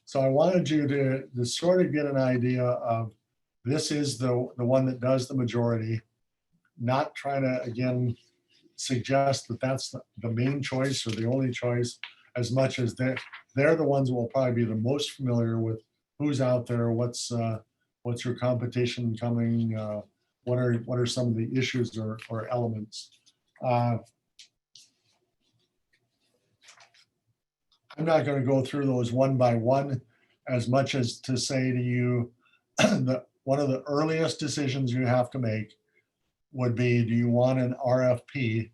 So I wanted you to sort of get an idea of this is the one that does the majority, not trying to, again, suggest that that's the main choice or the only choice, as much as they're the ones that will probably be the most familiar with who's out there, what's your competition coming, what are some of the issues or elements. I'm not going to go through those one by one as much as to say to you that one of the earliest decisions you have to make would be, do you want an RFP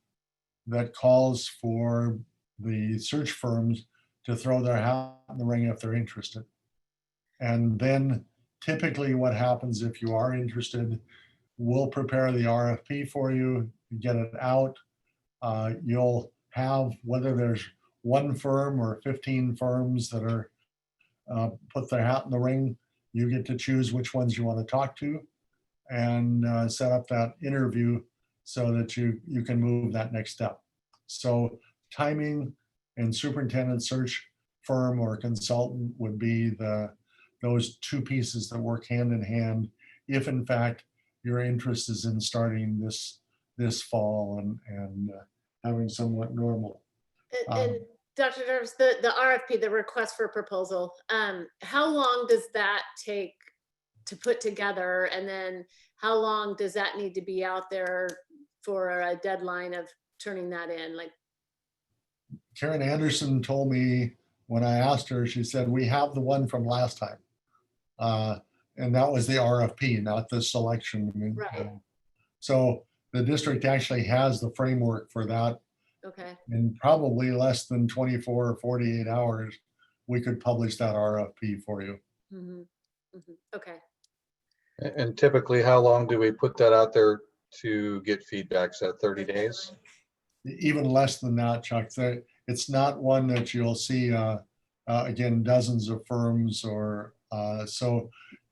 that calls for the search firms to throw their hat in the ring if they're interested? And then typically what happens if you are interested, we'll prepare the RFP for you, get it out. You'll have, whether there's one firm or 15 firms that are put their hat in the ring, you get to choose which ones you want to talk to and set up that interview so that you can move that next step. So timing and superintendent search firm or consultant would be those two pieces that work hand in hand if in fact your interest is in starting this fall and having somewhat normal. And Dr. Jarvis, the RFP, the request for proposal, how long does that take to put together? And then how long does that need to be out there for a deadline of turning that in? Like, Karen Anderson told me when I asked her, she said, we have the one from last time. And that was the RFP, not the selection. right, So the district actually has the framework for that. okay. In probably less than 24 or 48 hours, we could publish that RFP for you. Mhm, mhm, okay. And typically, how long do we put that out there to get feedbacks? At 30 days? Even less than that, Chuck. It's not one that you'll see, again, dozens of firms or so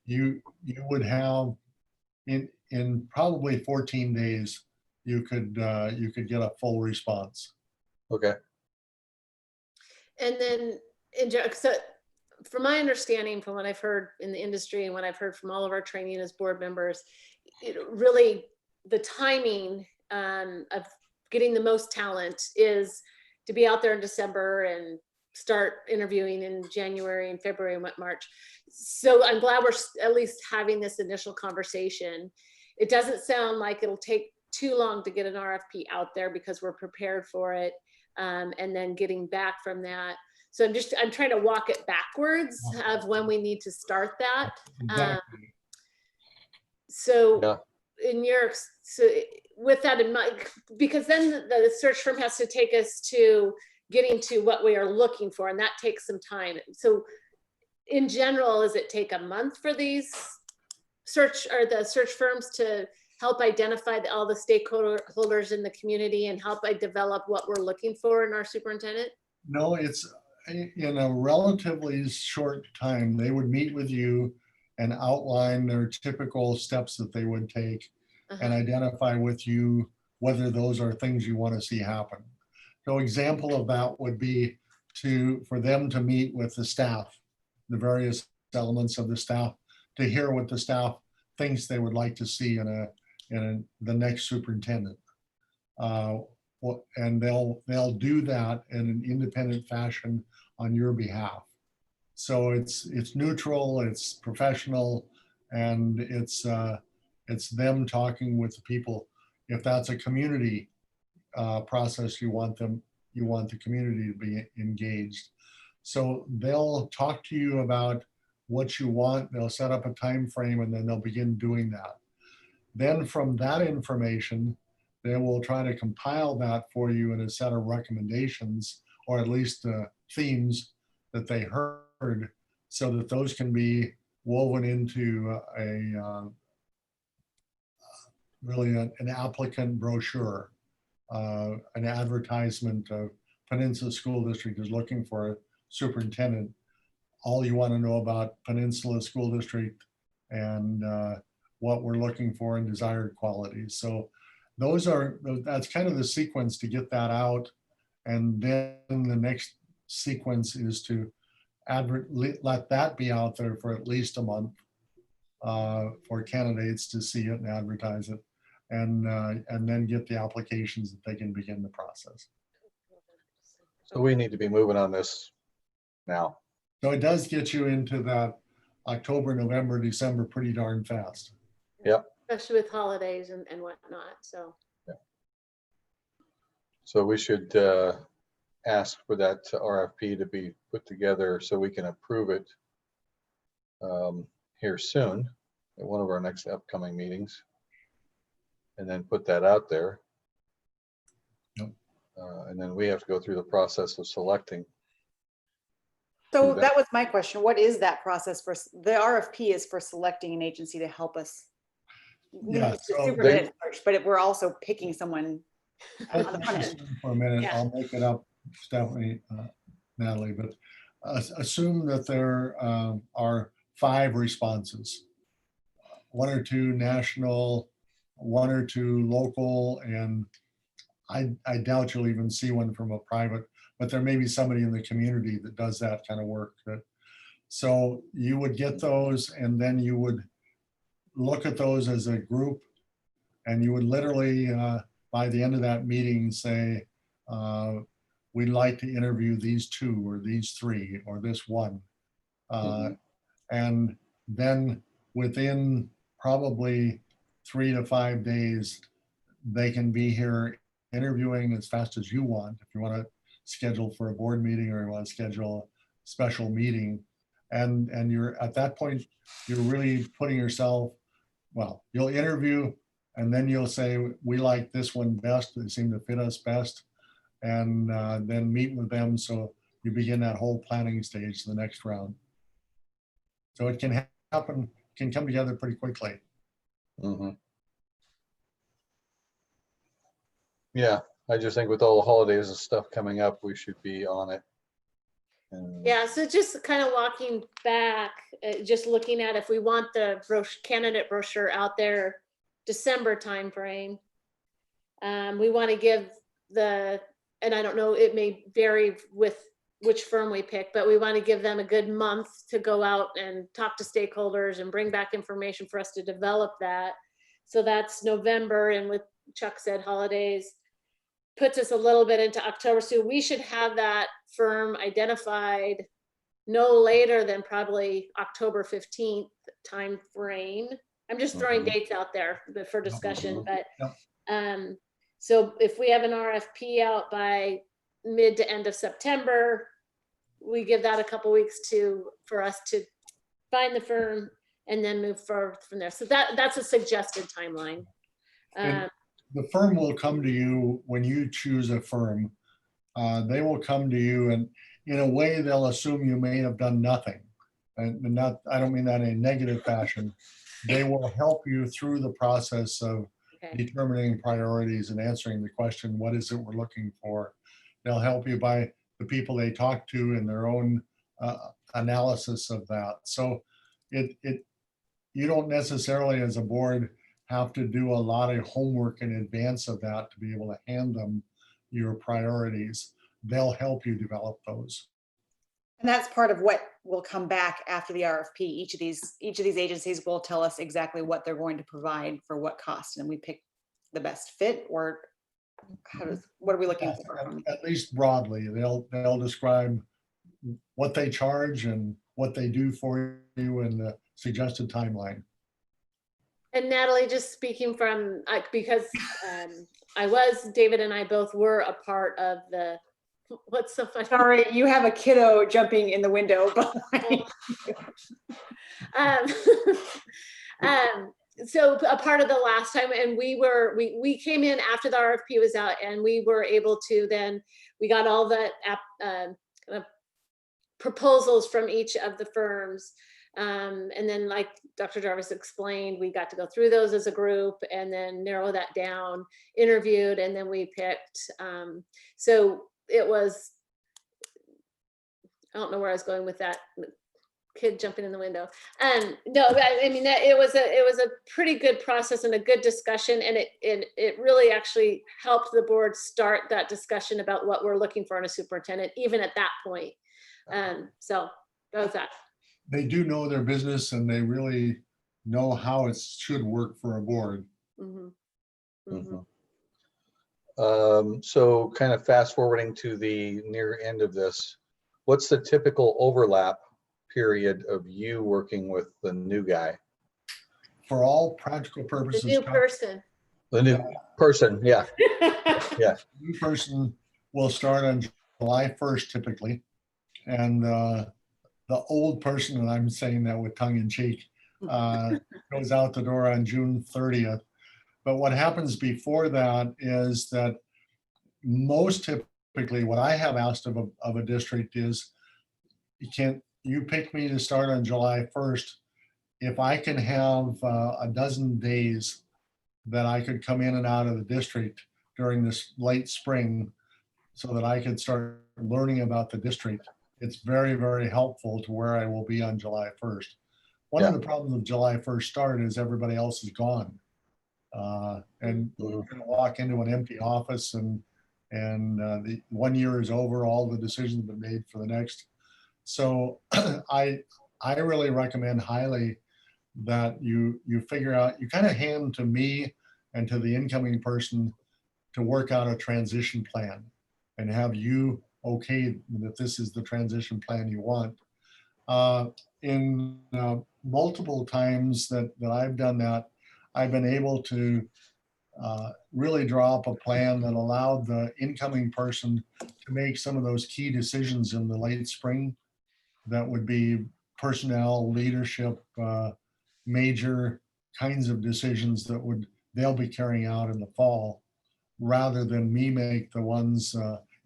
you would have in probably 14 days, you could get a full response. Okay. And then, so from my understanding, from what I've heard in the industry and what I've heard from all of our training as board members, really the timing of getting the most talent is to be out there in December and start interviewing in January and February and March. So I'm glad we're at least having this initial conversation. It doesn't sound like it'll take too long to get an RFP out there because we're prepared for it, and then getting back from that. So I'm trying to walk it backwards of when we need to start that. Exactly. So Yeah. in your, so with that in mind, because then the search firm has to take us to getting to what we are looking for, and that takes some time. So in general, does it take a month for these the search firms to help identify all the stakeholders in the community and help develop what we're looking for in our superintendent? No, it's in a relatively short time. They would meet with you and outline their typical steps that they would take and identify with you whether those are things you want to see happen. So example of that would be for them to meet with the staff, the various elements of the staff, to hear what the staff thinks they would like to see in the next superintendent. And they'll do that in an independent fashion on your behalf. So it's neutral, it's professional, and it's them talking with the people. If that's a community process, you want the community to be engaged. So they'll talk to you about what you want. They'll set up a time frame, and then they'll begin doing that. Then from that information, they will try to compile that for you in a set of recommendations, or at least themes that they heard, so that those can be woven into really an applicant brochure, an advertisement of Peninsula School District is looking for a superintendent. All you want to know about Peninsula School District and what we're looking for and desired qualities. So that's kind of the sequence to get that out. And then the next sequence is to let that be out there for at least a month for candidates to see it and advertise it, and then get the applications that they can begin the process. So we need to be moving on this now. So it does get you into that October, November, December pretty darn fast. Yep. Especially with holidays and whatnot, so. Yeah. So we should ask for that RFP to be put together so we can approve it here soon at one of our next upcoming meetings, and then put that out there. Yep. And then we have to go through the process of selecting. So that was my question. What is that process for? The RFP is for selecting an agency to help us. Yeah, The so superintendent search, but we're also picking someone on the front end. For a minute, Yeah. I'll make it up, Stephanie, Natalie, but assume that there are 5 responses, 1 or 2 national, 1 or 2 local, and I doubt you'll even see one from a private, but there may be somebody in the community that does that kind of work. So you would get those, and then you would look at those as a group, and you would literally, by the end of that meeting, say, we'd like to interview these 2 or these 3 or this 1. And then within probably 3 to 5 days, they can be here interviewing as fast as you want. If you want to schedule for a board meeting, or you want to schedule a special meeting, and you're at that point, you're really putting yourself, well, you'll interview, and then you'll say, we like this one best, they seem to fit us best, and then meet with them. So you begin that whole planning stage, the next round. So it can happen, can come together pretty quickly. Mm-hmm. Yeah, I just think with all the holidays and stuff coming up, we should be on it. Yeah, so just kind of walking back, just looking at if we want the candidate brochure out there December timeframe. We want to give and I don't know, it may vary with which firm we pick, but we want to give them a good month to go out and talk to stakeholders and bring back information for us to develop that. So that's November, and with Chuck said holidays, puts us a little bit into October. So we should have that firm identified no later than probably October 15th time frame. I'm just throwing dates out there for discussion, but so if we have an RFP out by mid to end of September, we give that a couple weeks for us to find the firm and then move forward from there. So that's a suggested timeline. The firm will come to you when you choose a firm. They will come to you, and in a way they'll assume you may have done nothing. And not, I don't mean that in a negative fashion. They will help you through the process of determining priorities and answering the question, what is it we're looking for? They'll help you by the people they talk to and their own analysis of that. So you don't necessarily as a board have to do a lot of homework in advance of that to be able to hand them your priorities. They'll help you develop those. And that's part of what will come back after the RFP. Each of these agencies will tell us exactly what they're going to provide for what cost, and we pick the best fit, or what are we looking for? At least broadly, they'll describe what they charge and what they do for you and the suggested timeline. And Natalie, just speaking from, because David and I both were a part of the, what's so funny? Sorry, you have a kiddo jumping in the window behind you. So a part of the last time, and we came in after the RFP was out, and we were able to then, we got all the proposals from each of the firms. And then, like Dr. Jarvis explained, we got to go through those as a group and then narrow that down, interviewed, and then we picked. So it was, I don't know where I was going with that kid jumping in the window. No, I mean, it was a pretty good process and a good discussion, and it really actually helped the board start that discussion about what we're looking for in a superintendent, even at that point. So that was that. They do know their business, and they really know how it should work for a board. So kind of fast forwarding to the near end of this, what's the typical overlap period of you working with the new guy? For all practical purposes. The new person. The new person, yeah. Yeah. The new person will start on July 1st typically. And the old person, and I'm saying that with tongue in cheek, goes out the door on June 30th. But what happens before that is that most typically what I have asked of a district is, you pick me to start on July 1st. If I can have a dozen days that I could come in and out of the district during this late spring so that I could start learning about the district, it's very, very helpful to where I will be on July 1st. One of the problems with July 1st start is everybody else is gone. And you're going to walk into an empty office, and the 1 year is over, all the decisions have been made for the next. So I really recommend highly that you figure out, you kind of hand to me and to the incoming person to work out a transition plan and have you okay that this is the transition plan you want. In multiple times that I've done that, I've been able to really draw up a plan that allowed the incoming person to make some of those key decisions in the late spring. That would be personnel, leadership, major kinds of decisions that they'll be carrying out in the fall, rather than me make the ones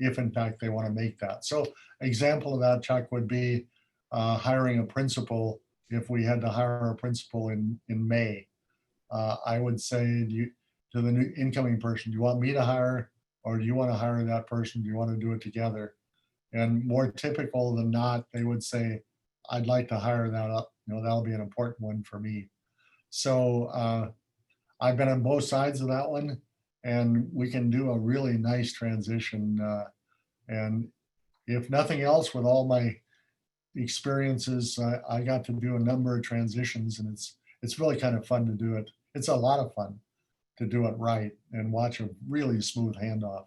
if in fact they want to make that. So example of that, Chuck, would be hiring a principal. If we had to hire a principal in May, I would say to the new incoming person, do you want me to hire, or do you want to hire that person? Do you want to do it together? And more typical than not, they would say, I'd like to hire that up. That'll be an important one for me. So I've been on both sides of that one, and we can do a really nice transition. And if nothing else, with all my experiences, I got to do a number of transitions, and it's really kind of fun to do it. It's a lot of fun to do it right and watch a really smooth handoff.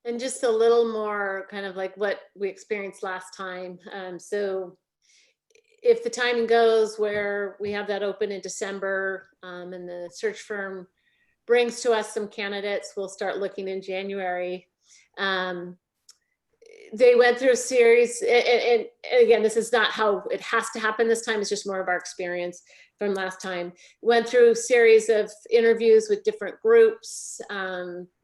And just a little more kind of like what we experienced last time. So if the timing goes where we have that open in December, and the search firm brings to us some candidates, we'll start looking in January. They went through a series, and again, this is not how it has to happen this time, it's just more of our experience from last time. Went through a series of interviews with different groups.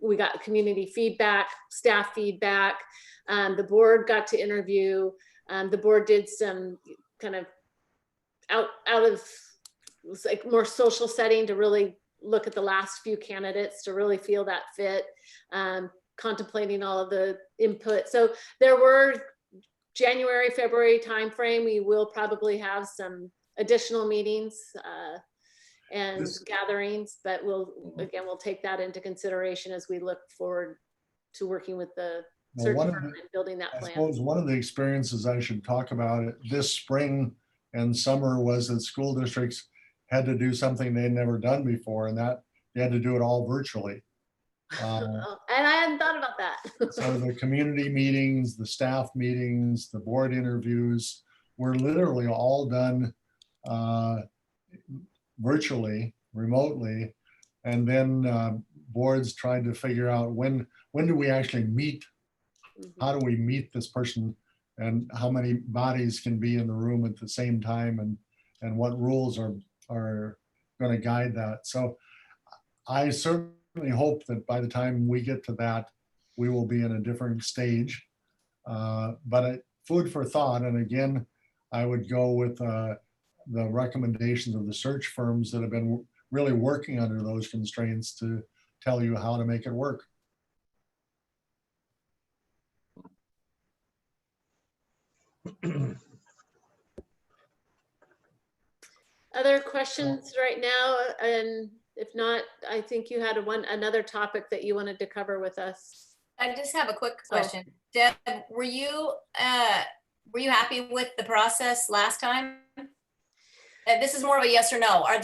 We got community feedback, staff feedback. The board got to interview. The board did some kind of out of, it was like more social setting to really look at the last few candidates to really feel that fit, contemplating all of the input. So there were January, February timeframe. We will probably have some additional meetings and gatherings, but we'll take that into consideration as we look forward to working with the search firm and building that plan. I suppose one of the experiences I should talk about it this spring and summer was that school districts had to do something they'd never done before, and that they had to do it all virtually. And I hadn't thought about that. So the community meetings, the staff meetings, the board interviews were literally all done virtually, remotely. And then boards tried to figure out when do we actually meet? How do we meet this person? And how many bodies can be in the room at the same time, and what rules are going to guide that. So I certainly hope that by the time we get to that, we will be in a different stage. But food for thought. And again, I would go with the recommendations of the search firms that have been really working under those constraints to tell you how to make it work. Other questions right now? And if not, I think you had another topic that you wanted to cover with us. I just have a quick question. Deb, were you happy with the process last time? This is more of a yes or no. Or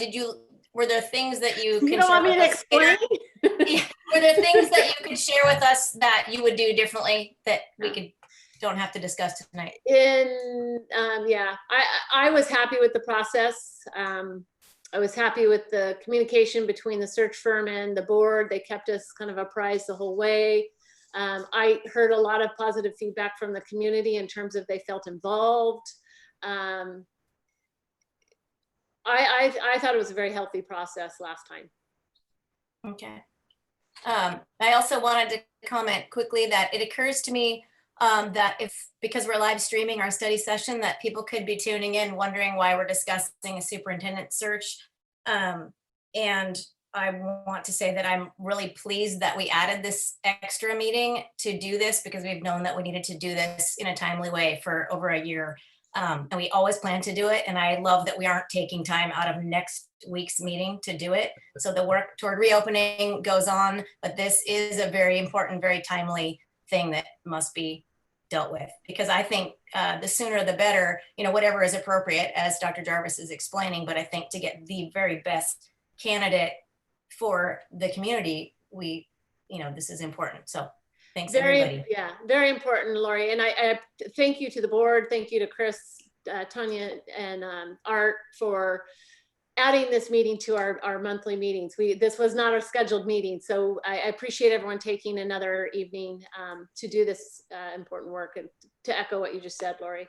were there things that you don't want me to explain? Were there things that you could share with us that you would do differently that we don't have to discuss tonight? Yeah, I was happy with the process. I was happy with the communication between the search firm and the board. They kept us kind of apprised the whole way. I heard a lot of positive feedback from the community in terms of they felt involved. I thought it was a very healthy process last time. Okay. I also wanted to comment quickly that it occurs to me that because we're live streaming our study session, that people could be tuning in wondering why we're discussing a superintendent search. And I want to say that I'm really pleased that we added this extra meeting to do this, because we've known that we needed to do this in a timely way for over a year. And we always plan to do it. And I love that we aren't taking time out of next week's meeting to do it. So the work toward reopening goes on, but this is a very important, very timely thing that must be dealt with, because I think the sooner the better, whatever is appropriate, as Dr. Jarvis is explaining, but I think to get the very best candidate for the community, this is important. So thanks everybody. Yeah, very important, Lori. And I thank you to the board. Thank you to Chris, Tanya, and Art for adding this meeting to our monthly meetings. This was not our scheduled meeting, so I appreciate everyone taking another evening to do this important work, and to echo what you just said, Lori.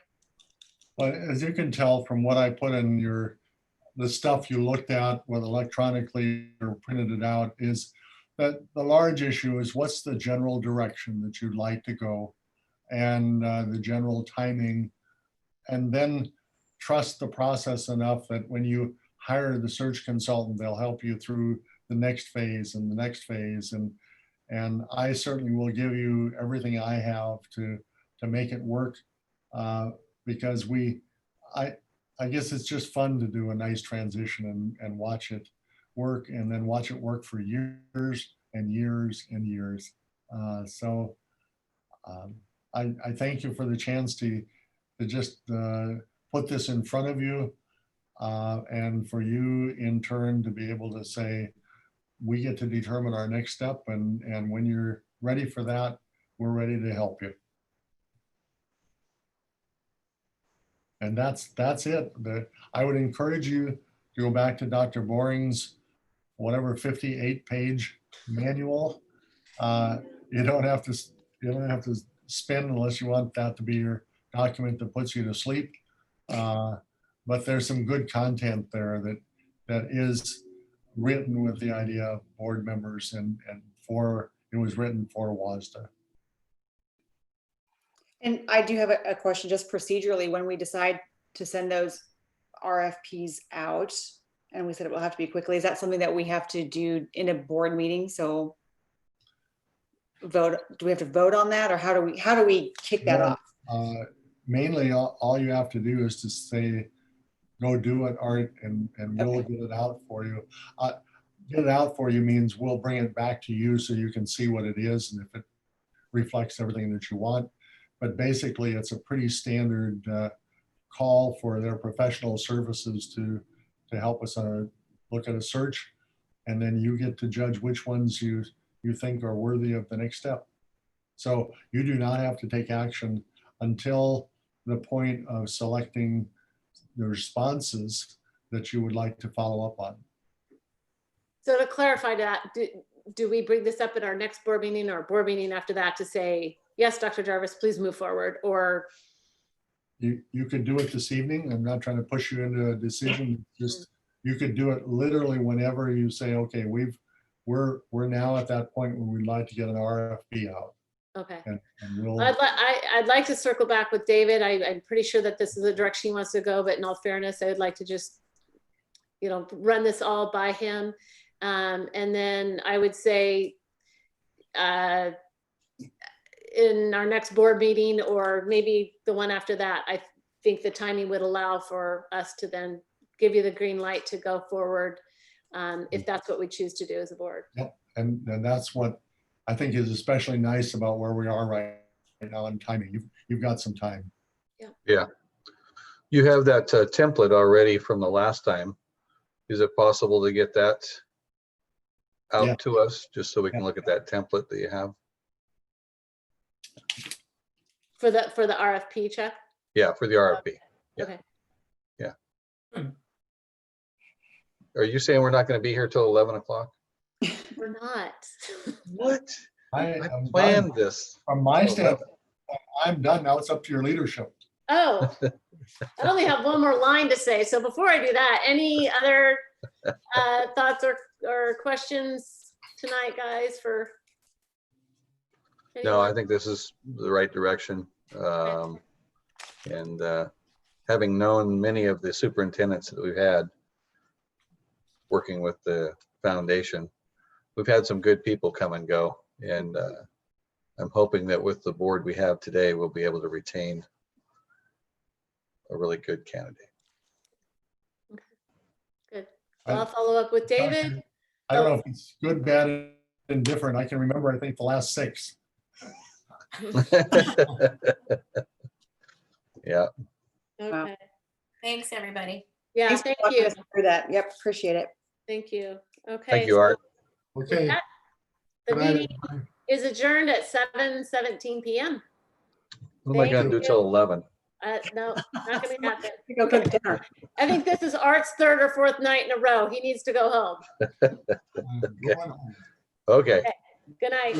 Well, as you can tell from what I put in the stuff you looked at, whether electronically or printed it out, is that the large issue is what's the general direction that you'd like to go, and the general timing, and then trust the process enough that when you hire the search consultant, they'll help you through the next phase and the next phase. And I certainly will give you everything I have to make it work, because I guess it's just fun to do a nice transition and watch it work, and then watch it work for years and years and years. So I thank you for the chance to just put this in front of you, and for you in turn to be able to say, we get to determine our next step, and when you're ready for that, we're ready to help you. And that's it. I would encourage you to go back to Dr. Boring's whatever 58-page manual. You don't have to spend unless you want that to be your document that puts you to sleep. But there's some good content there that is written with the idea of board members, and it was written for WASDA. And I do have a question, just procedurally, when we decide to send those RFPs out, and we said it will have to be quickly, is that something that we have to do in a board meeting? So do we have to vote on that, or how do we kick that off? Mainly, all you have to do is to say, go do it, Art, and we'll Okay. get it out for you. Get it out for you means we'll bring it back to you so you can see what it is and if it reflects everything that you want. But basically, it's a pretty standard call for their professional services to help us look at a search, and then you get to judge which ones you think are worthy of the next step. So you do not have to take action until the point of selecting the responses that you would like to follow up on. So to clarify that, do we bring this up at our next board meeting or board meeting after that to say, yes, Dr. Jarvis, please move forward? Or you could do it this evening. I'm not trying to push you into a decision. Just you could do it literally whenever you say, okay, we're now at that point where we'd like to get an RFP out. okay. And we'll, I'd like to circle back with David. I'm pretty sure that this is the direction he wants to go, but in all fairness, I would like to just, run this all by him. And then I would say in our next board meeting, or maybe the one after that, I think the timing would allow for us to then give you the green light to go forward, if that's what we choose to do as a board. yep. And that's what I think is especially nice about where we are right now in timing. You've got some time. Yeah. You have that template already from the last time. Is it possible to get that out Yeah. to us, just so we can Yeah. look at that template that you have? For the RFP check? Yeah, for the RFP. Yeah. Okay. Yeah. Are you saying we're not going to be here till 11 o'clock? We're not. What? I I'm planned done. this. From my till 11. standpoint, I'm done. Now it's up to your leadership. Oh, I only have one more line to say. So before I do that, any other thoughts or questions tonight, guys, for? No, I anyone? think this is the right direction. And having known many of the superintendents that we've had working with the foundation, we've had some good people come and go. And I'm hoping that with the board we have today, we'll be able to retain a really good candidate. Good. Well, I'll follow up with David. I don't know if it's good, bad, and different. I can remember, I think, the last 6. Yeah. Okay. Thanks, everybody. Yeah, Thanks for thank walking you. us through that. Yep, appreciate it. Thank you. Okay. Thank you, so Art. with Okay. that, The Good night, meeting everybody. is adjourned at 7:17 p.m. What am I gonna Thank do you. till 11? No, not gonna happen. Go cook dinner. I think this is Art's 3rd or 4th night in a row. He needs to go home. Going home. Okay. Good night.